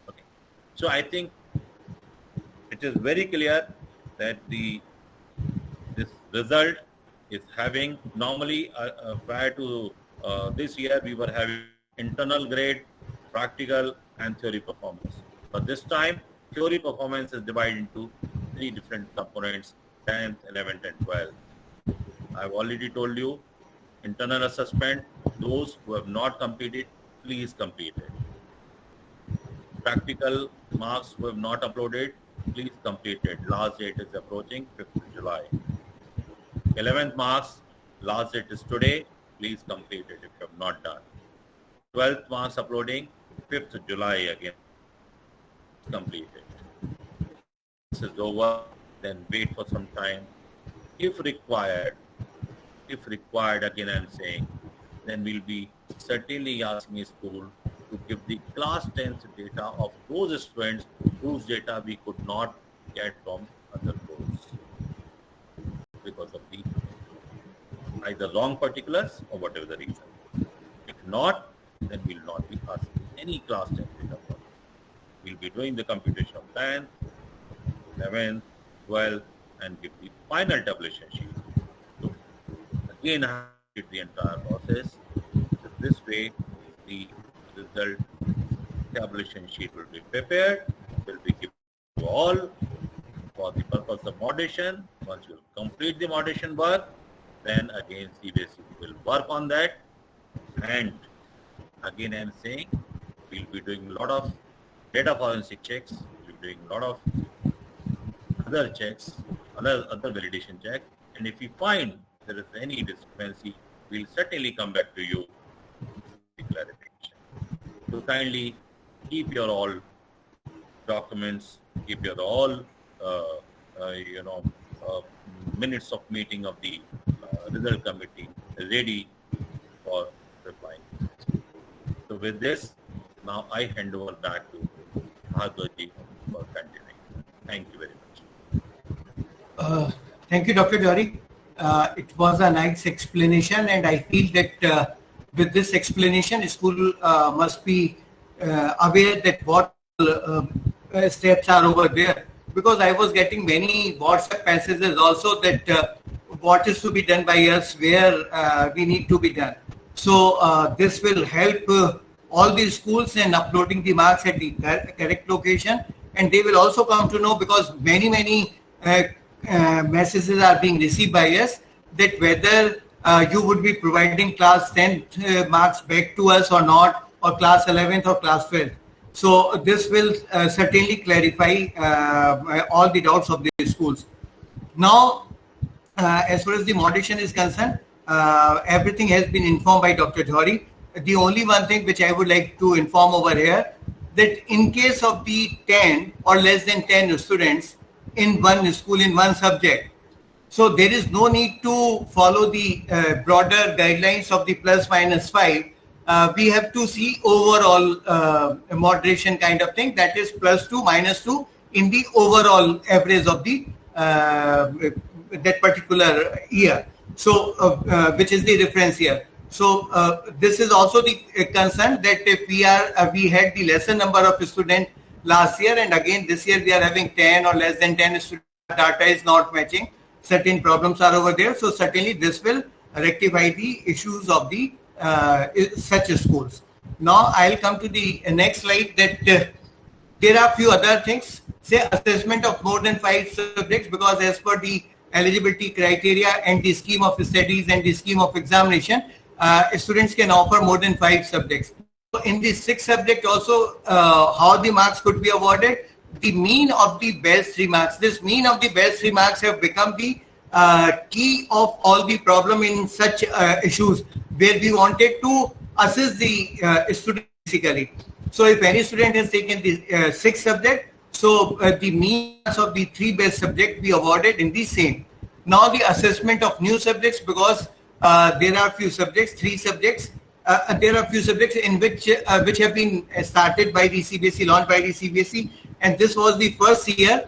Okay. So I think it is very clear that this result is having, normally prior to this year, we were having internal grade, practical, and theory performance. But this time, theory performance is divided into 3 different components: 10th, 11th, and 12th. I've already told you, internal assessment, those who have not completed, please complete it. Practical marks who have not uploaded, please complete it. Last date is approaching 5th of July. 11th marks, last date is today. Please complete it if you have not done. 12th marks uploading, 5th of July again. Complete it. This is over, then wait for some time. If required, again I'm saying, then we'll be certainly asking a school to give the class 10th data of those students whose data we could not get from other boards because of the either wrong particulars or whatever the reason. If not, then we'll not be asking any class 10 data for it. We'll be doing the computation of 10th, 11th, 12th, and give the final tabulation sheet. So again, I did the entire process. So this way, the result tabulation sheet will be prepared, will be given to all for the purpose of moderation. Once you complete the moderation work, then again CBSE will work on that. And again I am saying, we'll be doing a lot of data forensic checks, we'll be doing a lot of other checks, other validation checks. And if we find there is any discrepancy, we'll certainly come back to you with clarification. So kindly keep your all documents, keep your all minutes of meeting of the result committee ready for replying. So with this, now I hand over back to Bhardwaj for continuing. Thank you very much. Thank you, Dr. Johari. It was a nice explanation, and I feel that with this explanation, school must be aware that what steps are over there. Because I was getting many WhatsApp messages also that what is to be done by us, where we need to be done. So this will help all the schools in uploading the marks at the correct location, and they will also come to know, because many messages are being received by us, that whether you would be providing class 10th marks back to us or not, or class 11th or class 12th. So this will certainly clarify all the doubts of the schools. Now, as far as the moderation is concerned, everything has been informed by Dr. Johari. The only one thing which I would like to inform over here, that in case of the 10 or less than 10 students, in one school in one subject. So there is no need to follow the broader guidelines of the plus minus 5. We have to see overall moderation kind of thing, that is +2, -2 in the overall average of the that particular year. So which is the reference year. So this is also the concern that if we had the lesser number of students last year, and again this year we are having 10 or less than 10 students, data is not matching. Certain problems are over there. So certainly this will rectify the issues of the such schools. Now I'll come to the next slide, that there are few other things, say assessment of more than 5 subjects, because as per the eligibility criteria and the scheme of studies and the scheme of examination, students can offer more than 5 subjects. So in the 6th subject also, how the marks could be awarded, the mean of the best 3 marks. This mean of the best 3 marks have become the key of all the problem in such issues, where we wanted to assess the student basically. So if any student has taken the 6th subject, so the mean of the 3 best subjects be awarded in the same. Now the assessment of new subjects, because there are few subjects, 3 subjects. There are few subjects in which have been started by the CBSE, launched by the CBSE, and this was the first year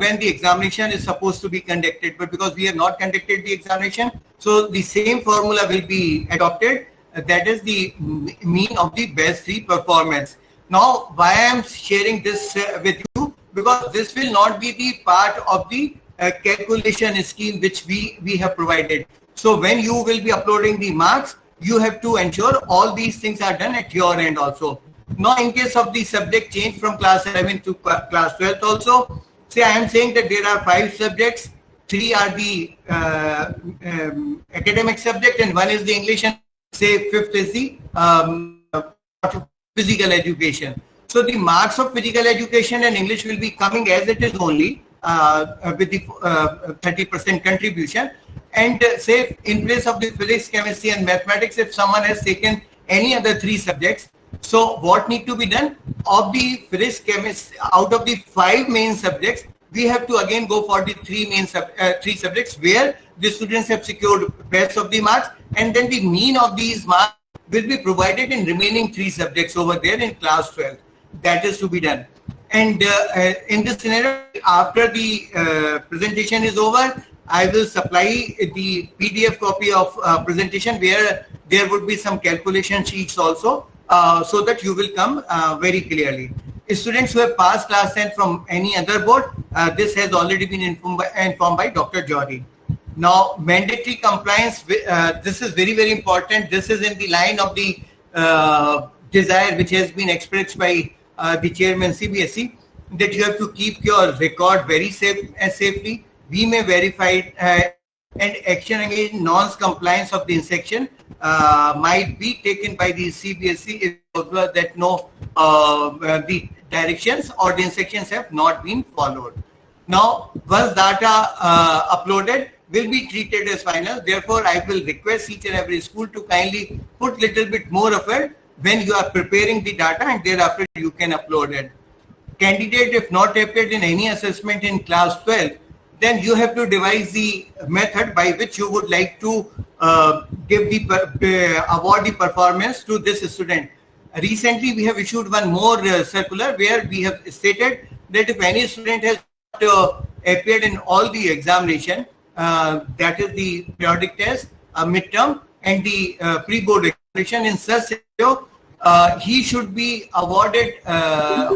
when the examination is supposed to be conducted. But because we have not conducted the examination, so the same formula will be adopted. That is the mean of the best 3 performance. Now, why I am sharing this with you? Because this will not be the part of the calculation scheme which we have provided. So when you will be uploading the marks, you have to ensure all these things are done at your end also. Now, in case of the subject change from class 11 to class 12 also, say I am saying that there are 5 subjects, 3 are the academic subject and 1 is the English, and say 5th is the physical education. So the marks of physical education and English will be coming as it is only with the 30% contribution. And say in place of the physics, chemistry and mathematics, if someone has taken any other 3 subjects, so what need to be done? Of the physics, chemistry, out of the 5 main subjects, we have to again go for the 3 subjects where the students have secured best of the marks, and then the mean of these marks will be provided in remaining 3 subjects over there in class 12. That is to be done. And in this scenario, after the presentation is over, I will supply the PDF copy of presentation where there would be some calculation sheets also, so that you will come very clearly. Students who have passed class 10 from any other board, this has already been informed by Dr. Jory. Now, mandatory compliance, this is very, very important. This is in the line of the desire which has been expressed by the chairman CBSE, that you have to keep your record very safely. We may verify and action against non-compliance of the instruction might be taken by the CBSE if that no the directions or the instructions have not been followed. Now, once data uploaded will be treated as final. Therefore, I will request each and every school to kindly put little bit more effort when you are preparing the data, and thereafter you can upload it. Candidate, if not appeared in any assessment in class 12, then you have to devise the method by which you would like to give the award the performance to this student. Recently, we have issued one more circular where we have stated that if any student has appeared in all the examination, that is the periodic test, midterm, and the pre-board examination, in such scenario, he should be awarded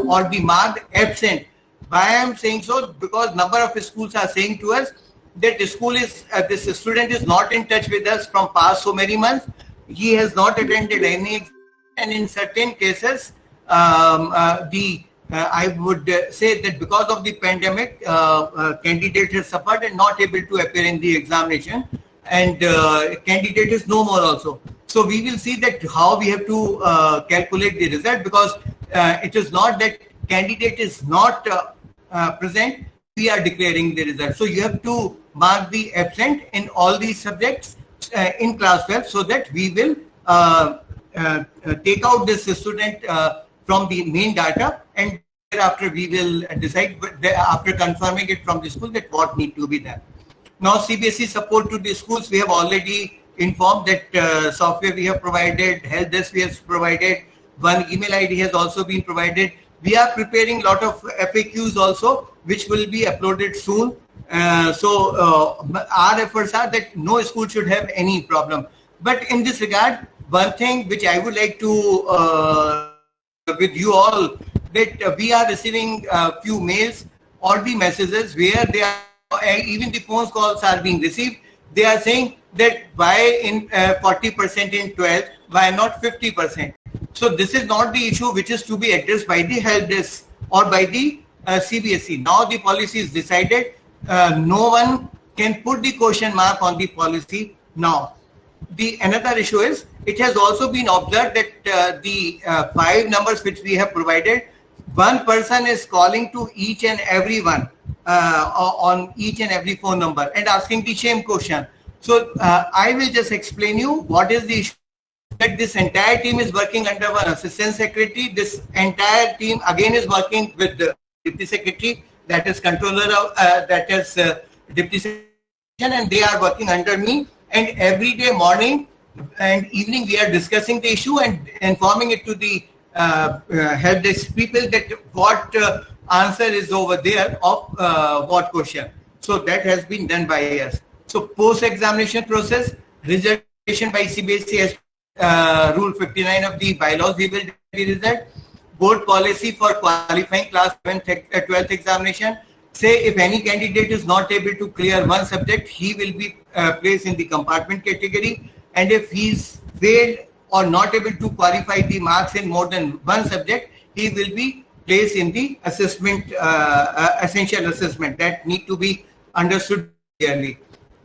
or be marked absent. Why I am saying so? Because number of schools are saying to us that the school is this student is not in touch with us from past so many months. He has not attended any exam, and in certain cases, I would say that because of the pandemic, candidate has suffered and not able to appear in the examination, and candidate is no more also. So we will see that how we have to calculate the result, because it is not that candidate is not present, we are declaring the result. So you have to mark the absent in all these subjects in class 12, so that we will take out this student from the main data and thereafter we will decide after confirming it from the school that what need to be done. Now CBSE support to the schools, we have already informed that software we have provided, help desk we have provided, one email ID has also been provided. We are preparing lot of FAQs also, which will be uploaded soon. Our efforts are that no school should have any problem. But in this regard, one thing which I would like to with you all, that we are receiving a few mails or the messages where they are, even the phone calls are being received. They are saying that why in 40% in 12th, why not 50%? So this is not the issue which is to be addressed by the help desk or by the CBSE. Now the policy is decided. No one can put the question mark on the policy now. The another issue is, it has also been observed that the 5 numbers which we have provided, one person is calling to each and every one on each and every phone number and asking the same question. So I will just explain you what is the issue. That this entire team is working under one assistant secretary. This entire team again is working with the deputy secretary, that is controller of that is deputy secretary, and they are working under me. And every day morning and evening we are discussing the issue and informing it to the help desk people that what answer is over there of what question. So that has been done by us. So post-examination process, resolution by CBSE as Rule 59 of the bylaws, we will do the result. Board policy for qualifying class 12th examination. Say if any candidate is not able to clear one subject, he will be placed in the compartment category. And if he is failed or not able to qualify the marks in more than one subject, he will be placed in the assessment, essential assessment that need to be understood clearly.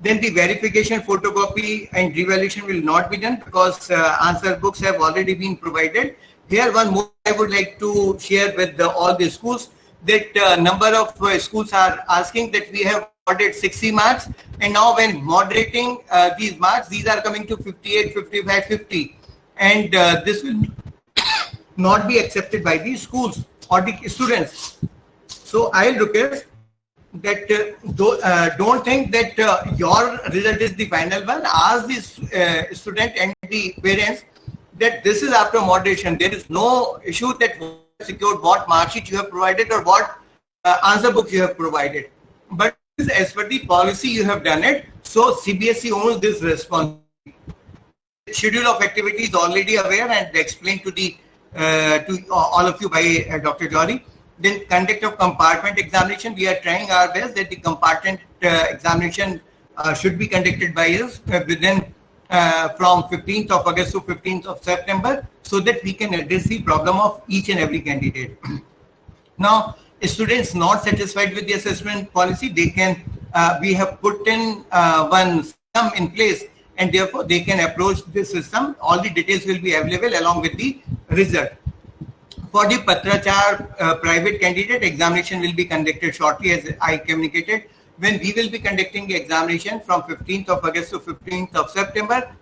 Then the verification, photocopy and revaluation will not be done because answer books have already been provided. Here one more I would like to share with all the schools, that number of schools are asking that we have awarded 60 marks, and now when moderating these marks, these are coming to 58, 55, 50, and this will not be accepted by the schools or the students. So I'll request that don't think that your result is the final one. Ask the student and the parents that this is after moderation. There is no issue that secured what mark sheet you have provided or what answer book you have provided. But as per the policy you have done it, so CBSE owns this responsibility. Schedule of activity is already aware and explained to the to all of you by Dr. Jory. Then conduct of compartment examination, we are trying our best that the compartment examination should be conducted by us within from 15th of August to 15th of September, so that we can address the problem of each and every candidate. Now, students not satisfied with the assessment policy, they can, we have put in one system in place, and therefore they can approach this system. All the details will be available along with the result. For the Patrachar private candidate, examination will be conducted shortly, as I communicated. When we will be conducting the examination from 15th of August to 15th of September,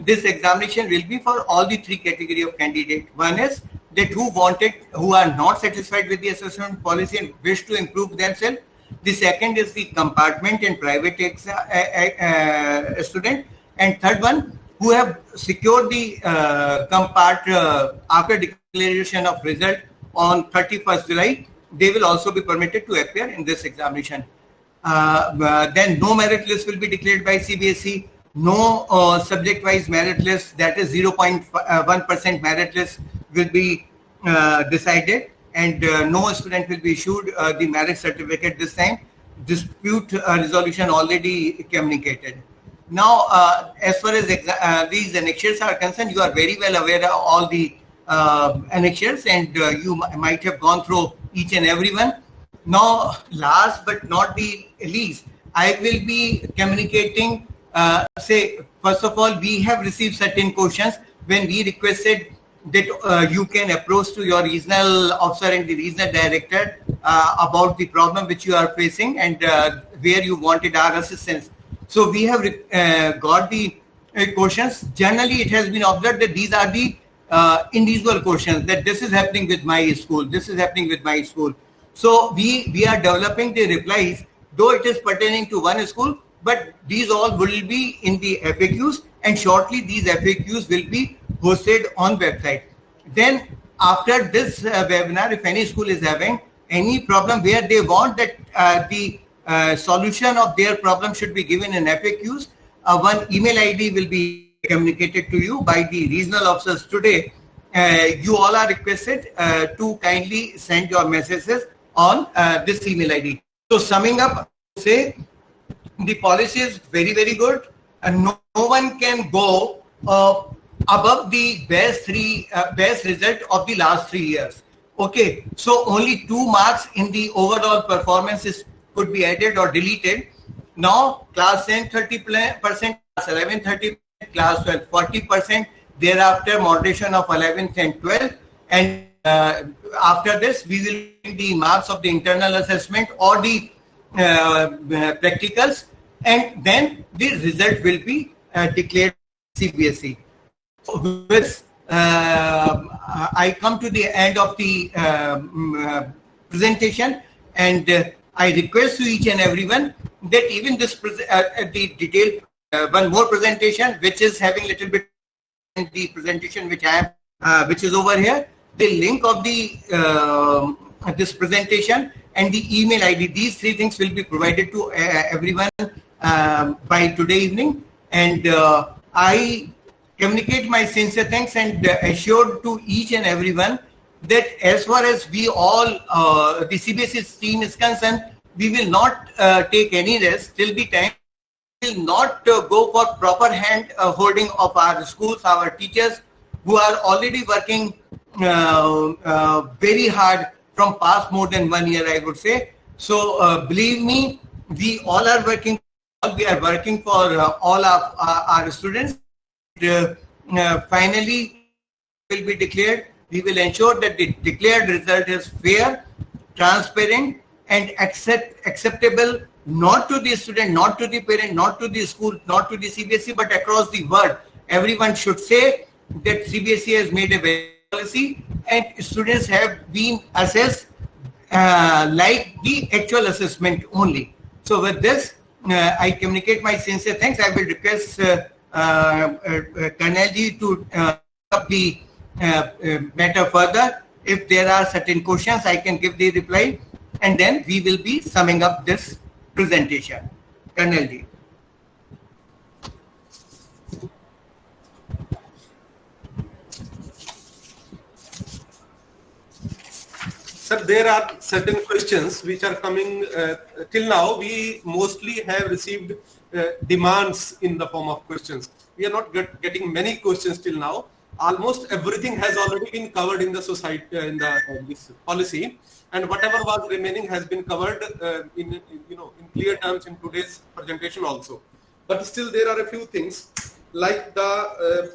this examination will be for all the 3 category of candidate. One is that who are not satisfied with the assessment policy and wish to improve themselves. The second is the compartment and private student. And third one, who have secured the after declaration of result on 31st July, they will also be permitted to appear in this examination. Then no merit list will be declared by CBSE. No subject-wise merit list, that is 0.1% merit list will be decided, and no student will be issued the merit certificate this time. Dispute resolution already communicated. Now, as far as these annexures are concerned, you are very well aware of all the annexures, and you might have gone through each and every one. Now, last but not the least, I will be communicating, say, first of all, we have received certain questions when we requested that you can approach to your regional officer and the regional director about the problem which you are facing and where you wanted our assistance. So we have got the questions. Generally, it has been observed that these are the individual questions that this is happening with my school, this is happening with my school. So we are developing the replies, though it is pertaining to one school, but these all will be in the FAQs, and shortly these FAQs will be hosted on website. Then after this webinar, if any school is having any problem where they want that the solution of their problem should be given in FAQs, one email ID will be communicated to you by the regional officers today. You all are requested to kindly send your messages on this email ID. So summing up, say the policy is very, very good, and no one can go above the best result of the last 3 years. Okay, so only 2 marks in the overall performances could be added or deleted. Now class 10 30%, class 11 30%, class 12 40%. Thereafter moderation of 11th and 12th, and after this we will get the marks of the internal assessment or the practicals, and then the result will be declared CBSE. With I come to the end of the presentation, and I request to each and everyone that even this the detailed one more presentation, which is having little bit in the presentation which I am, which is over here, the link of the this presentation and the email ID. These 3 things will be provided to everyone by today evening, and I communicate my sincere thanks and assure to each and everyone that as far as we all the CBSE team is concerned, we will not take any rest till the time we will not go for proper hand holding of our schools, our teachers who are already working very hard from past more than 1 year, I would say. So believe me, we all are working. We are working for all of our students. Finally, will be declared. We will ensure that the declared result is fair, transparent, and acceptable not to the student, not to the parent, not to the school, not to the CBSE, but across the world. Everyone should say that CBSE has made a policy and students have been assessed like the actual assessment only. So with this, I communicate my sincere thanks. I will request Colonelji to up the matter further. If there are certain questions, I can give the reply, and then we will be summing up this presentation. Colonelji. Sir, there are certain questions which are coming till now. We mostly have received demands in the form of questions. We are not getting many questions till now. Almost everything has already been covered in the society, in the this policy, and whatever was remaining has been covered in clear terms in today's presentation also. But still, there are a few things like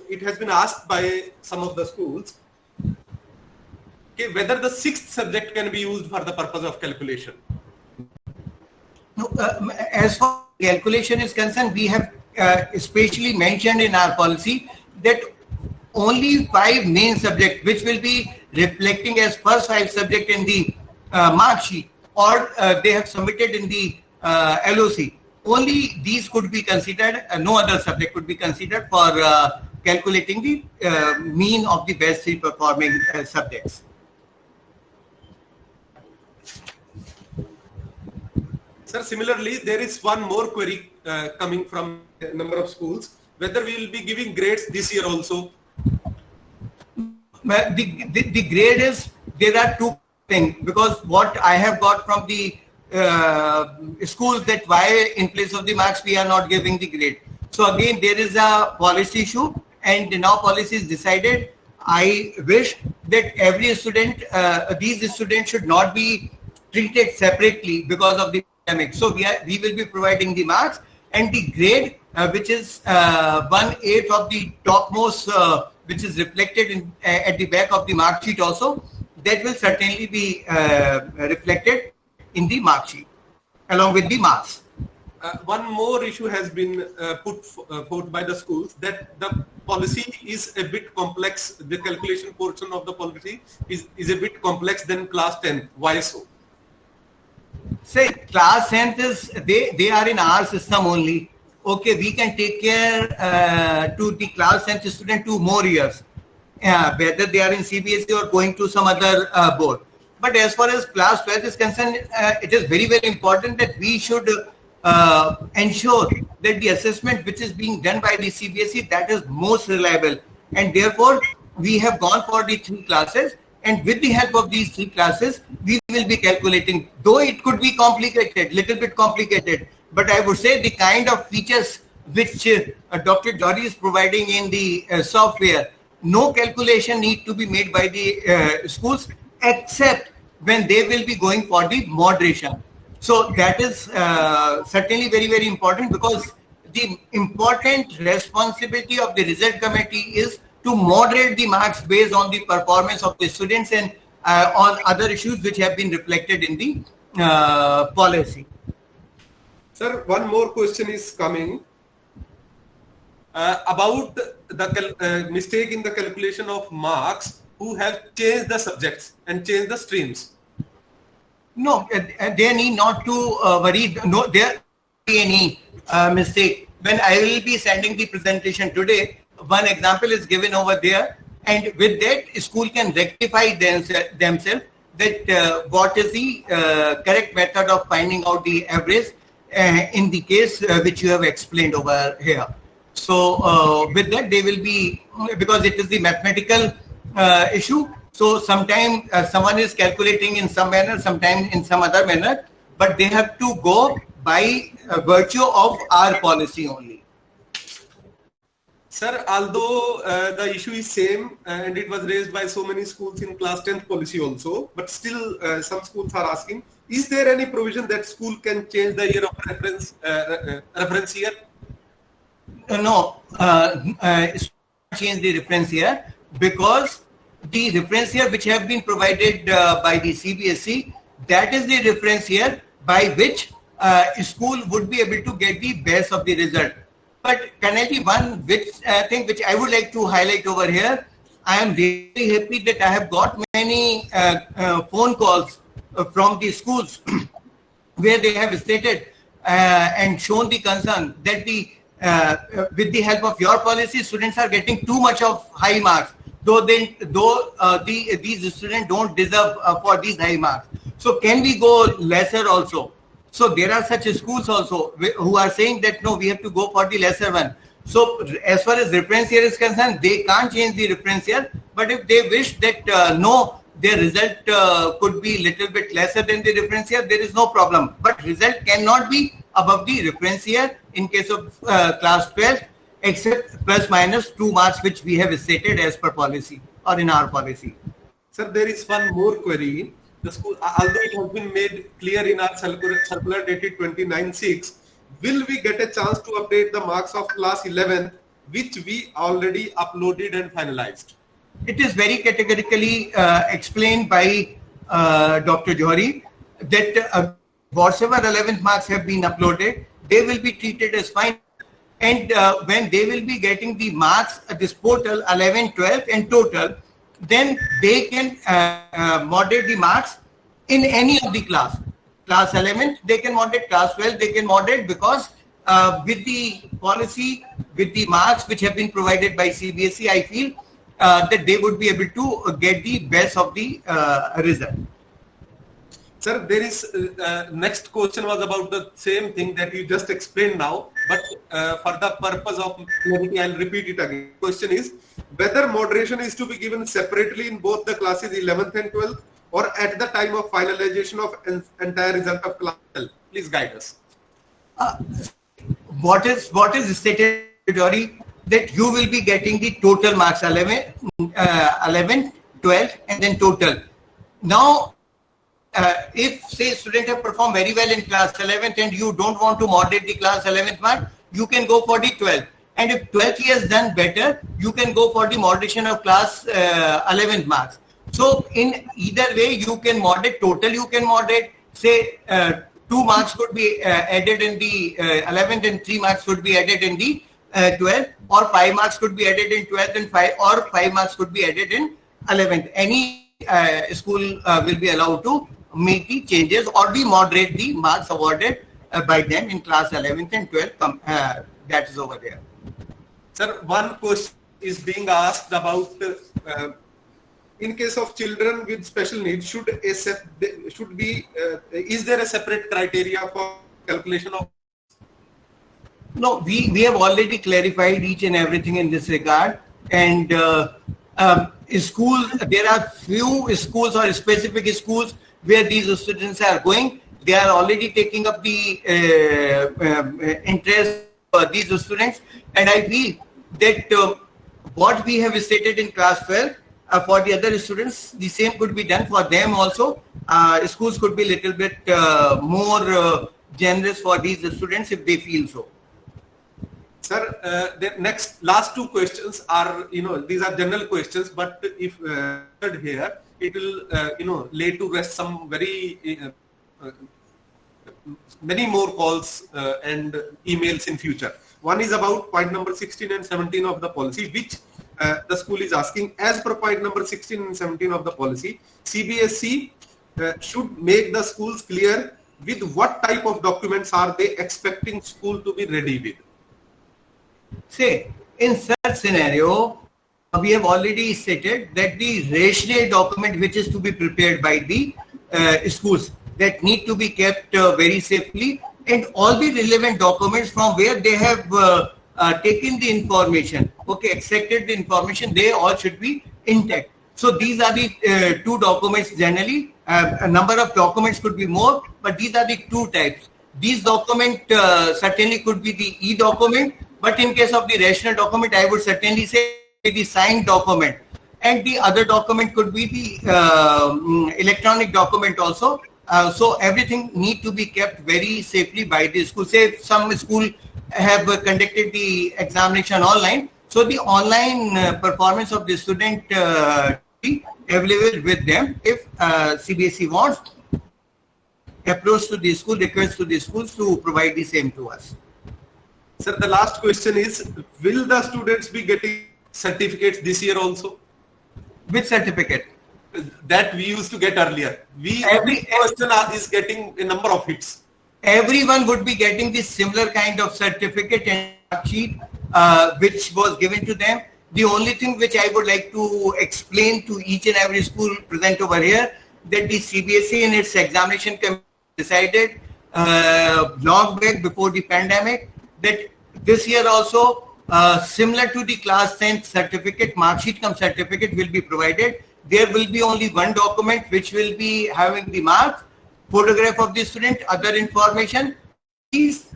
it has been asked by some of the schools. Okay, whether the 6th subject can be used for the purpose of calculation. No, as far as calculation is concerned, we have especially mentioned in our policy that only 5 main subjects, which will be reflecting as first 5 subject in the mark sheet, or they have submitted in the LOC. Only these could be considered. No other subject could be considered for calculating the mean of the best 3 performing subjects. Sir, similarly, there is one more query coming from a number of schools, whether we will be giving grades this year also. The grade is, there are 2 things, because what I have got from the schools, that why in place of the marks we are not giving the grade. So again, there is a policy issue, and now policy is decided. I wish that every student, these students should not be treated separately because of the pandemic. So we will be providing the marks, and the grade, which is 1/8 of the topmost, which is reflected in, at the back of the mark sheet also, that will certainly be reflected in the mark sheet along with the marks. One more issue has been put forth by the schools, that the policy is a bit complex. The calculation portion of the policy is a bit complex than class 10. Why so? Say class 10th is they are in our system only. Okay, we can take care to the class 10th student 2 more years, whether they are in CBSE or going to some other board. But as far as class 12 is concerned, it is very, very important that we should ensure that the assessment which is being done by the CBSE, that is most reliable. And therefore, we have gone for the 3 classes. And with the help of these 3 classes, we will be calculating, though it could be complicated, little bit complicated. But I would say the kind of features which Dr. Johri is providing in the software, no calculation need to be made by the schools except when they will be going for the moderation. So that is certainly very, very important, because the important responsibility of the result committee is to moderate the marks based on the performance of the students and on other issues which have been reflected in the policy. Sir, one more question is coming about the mistake in the calculation of marks who have changed the subjects and changed the streams. No, they need not to worry. No, there be any mistake. When I will be sending the presentation today, one example is given over there, and with that, school can rectify themselves that what is the correct method of finding out the average in the case which you have explained over here. So with that, they will be, because it is the mathematical issue. So sometimes someone is calculating in some manner, sometimes in some other manner, but they have to go by virtue of our policy only. Sir, although the issue is same and it was raised by so many schools in class 10th policy also, but still some schools are asking, is there any provision that school can change the year of reference year? No, change the reference year, because the reference year which have been provided by the CBSE, that is the reference year by which school would be able to get the best of the result. But Kanalji, one thing which I would like to highlight over here, I am really happy that I have got many phone calls from the schools where they have stated and shown the concern that with the help of your policy, students are getting too much of high marks, though these students don't deserve for these high marks. So can we go lesser also? So there are such schools also who are saying that no, we have to go for the lesser one. So as far as reference year is concerned, they can't change the reference year. But if they wish that no, their result could be little bit lesser than the reference year, there is no problem. But result cannot be above the reference year in case of class 12, except plus minus 2 marks, which we have stated as per policy or in our policy. Sir, there is one more query. The school, although it has been made clear in our circular dated 29/6, will we get a chance to update the marks of class 11, which we already uploaded and finalized? It is very categorically explained by Dr. Johri that whatever 11th marks have been uploaded, they will be treated as fine. And when they will be getting the marks at this portal, 11, 12 and total, then they can moderate the marks in any of the class. Class 11, they can moderate, class 12, they can moderate, because with the policy, with the marks which have been provided by CBSE, I feel that they would be able to get the best of the result. Sir, there is next question was about the same thing that you just explained now, but for the purpose of clarity, I'll repeat it again. Question is whether moderation is to be given separately in both the classes 11th and 12th, or at the time of finalization of entire result of class 12. Please guide us. What is stated, Johri, that you will be getting the total marks 11, 12 and then total. Now, if say student have performed very well in class 11th and you don't want to moderate the class 11th mark, you can go for the 12th. And if 12th he has done better, you can go for the moderation of class 11th marks. So in either way, you can moderate, total you can moderate, say 2 marks could be added in the 11th and 3 marks could be added in the 12th, or 5 marks could be added in 12th and 5 marks could be added in 11th. Any school will be allowed to make the changes or moderate the marks awarded by them in class 11th and 12th. That is over there. Sir, one question is being asked about in case of children with special needs, is there a separate criteria for calculation of? No, we have already clarified each and everything in this regard. And schools, there are few schools or specific schools where these students are going. They are already taking up the interest for these students. And I feel that what we have stated in class 12 for the other students, the same could be done for them also. Schools could be a little bit more generous for these students if they feel so. Sir, the last two questions are, these are general questions, but if here, it will, lay to rest some very, many more calls and emails in future. One is about point number 16 and 17 of the policy, which the school is asking. As per point number 16 and 17 of the policy, CBSE should make the schools clear with what type of documents are they expecting school to be ready with. Say, in such scenario, we have already stated that the rationale document which is to be prepared by the schools that need to be kept very safely, and all the relevant documents from where they have taken the information, extracted the information, they all should be intact. So these are the two documents generally. A number of documents could be more, but these are the two types. These document certainly could be the e-document, but in case of the rational document, I would certainly say the signed document. And the other document could be the electronic document also. So everything need to be kept very safely by the school. Say if some school have conducted the examination online, so the online performance of the student be available with them. If CBSE wants, approach to the school, request to the schools to provide the same to us. Sir, the last question is, will the students be getting certificates this year also? Which certificate? That we used to get earlier. Every person is getting a number of hits. Everyone would be getting this similar kind of certificate and sheet which was given to them. The only thing which I would like to explain to each and every school present over here, that the CBSE in its examination committee decided long back before the pandemic that this year also similar to the class 10th certificate, mark sheet cum certificate will be provided. There will be only one document which will be having the marks, photograph of the student, other information, these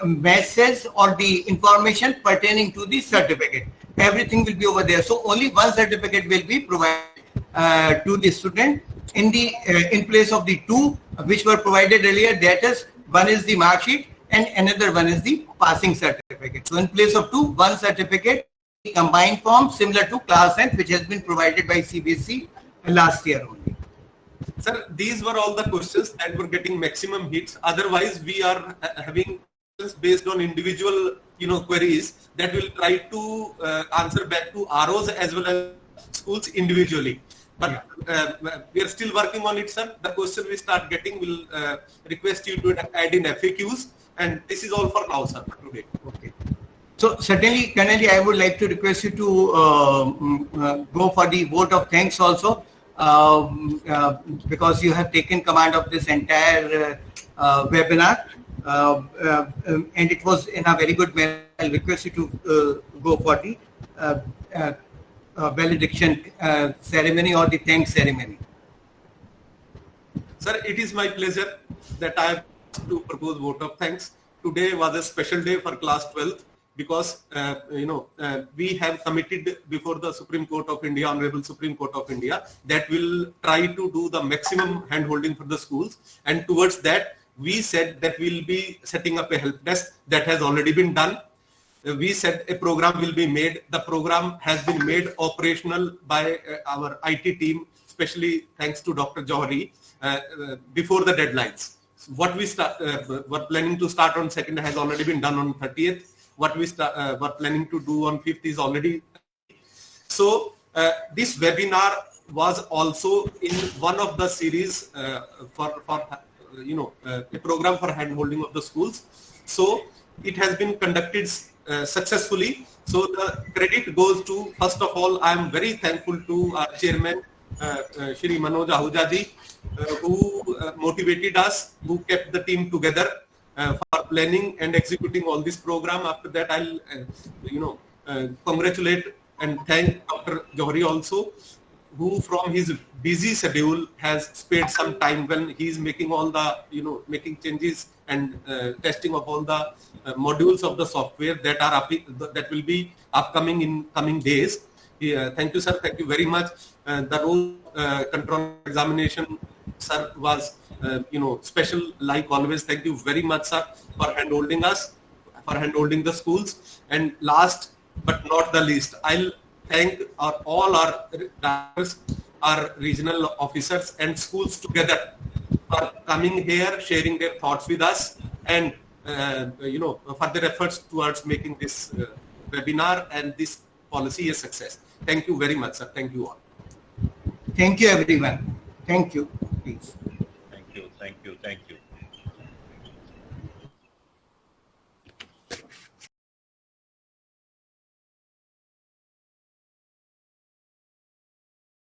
messages or the information pertaining to the certificate. Everything will be over there. So only one certificate will be provided to the student in place of the two which were provided earlier. That is, one is the mark sheet and another one is the passing certificate. So in place of two, one certificate, combined form similar to class 10th, which has been provided by CBSE last year only. Sir, these were all the questions that were getting maximum hits. Otherwise, we are having questions based on individual, queries that will try to answer back to ROs as well as schools individually. But we are still working on it, sir. The question we start getting will request you to add in FAQs. And this is all for now, sir, for today. Okay. So certainly, Colonel, I would like to request you to go for the vote of thanks also, because you have taken command of this entire webinar, and it was in a very good manner. I'll request you to go for the valediction ceremony or the thanks ceremony. Sir, it is my pleasure that I have to propose vote of thanks. Today was a special day for class 12th because, we have committed before the Supreme Court of India, Honorable Supreme Court of India, that will try to do the maximum hand-holding for the schools. And towards that, we said that we'll be setting up a help desk. That has already been done. We said a program will be made. The program has been made operational by our IT team, especially thanks to Dr. Johari, before the deadlines. What we were planning to start on 2nd has already been done on 30th. what we were planning to do on 5th is already. So this webinar was also in one of the series for a program for hand-holding of the schools. So it has been conducted successfully. So the credit goes to, first of all, I am very thankful to our chairman, Shri Manoj Ahuja ji, who motivated us, who kept the team together for planning and executing all this program. After that, I'll congratulate and thank Dr. Johri also, who from his busy schedule has spared some time when he is making all the, making changes and testing of all the modules of the software that will be upcoming in coming days. Thank you, sir. Thank you very much. The roll control examination, sir, was special like always. Thank you very much, sir, for handholding us, for handholding the schools. And last but not the least, I'll thank all our directors, our regional officers and schools together for coming here, sharing their thoughts with us, and further efforts towards making this webinar and this policy a success. Thank you very much, sir. Thank you all. Thank you, everyone. Thank you. Please.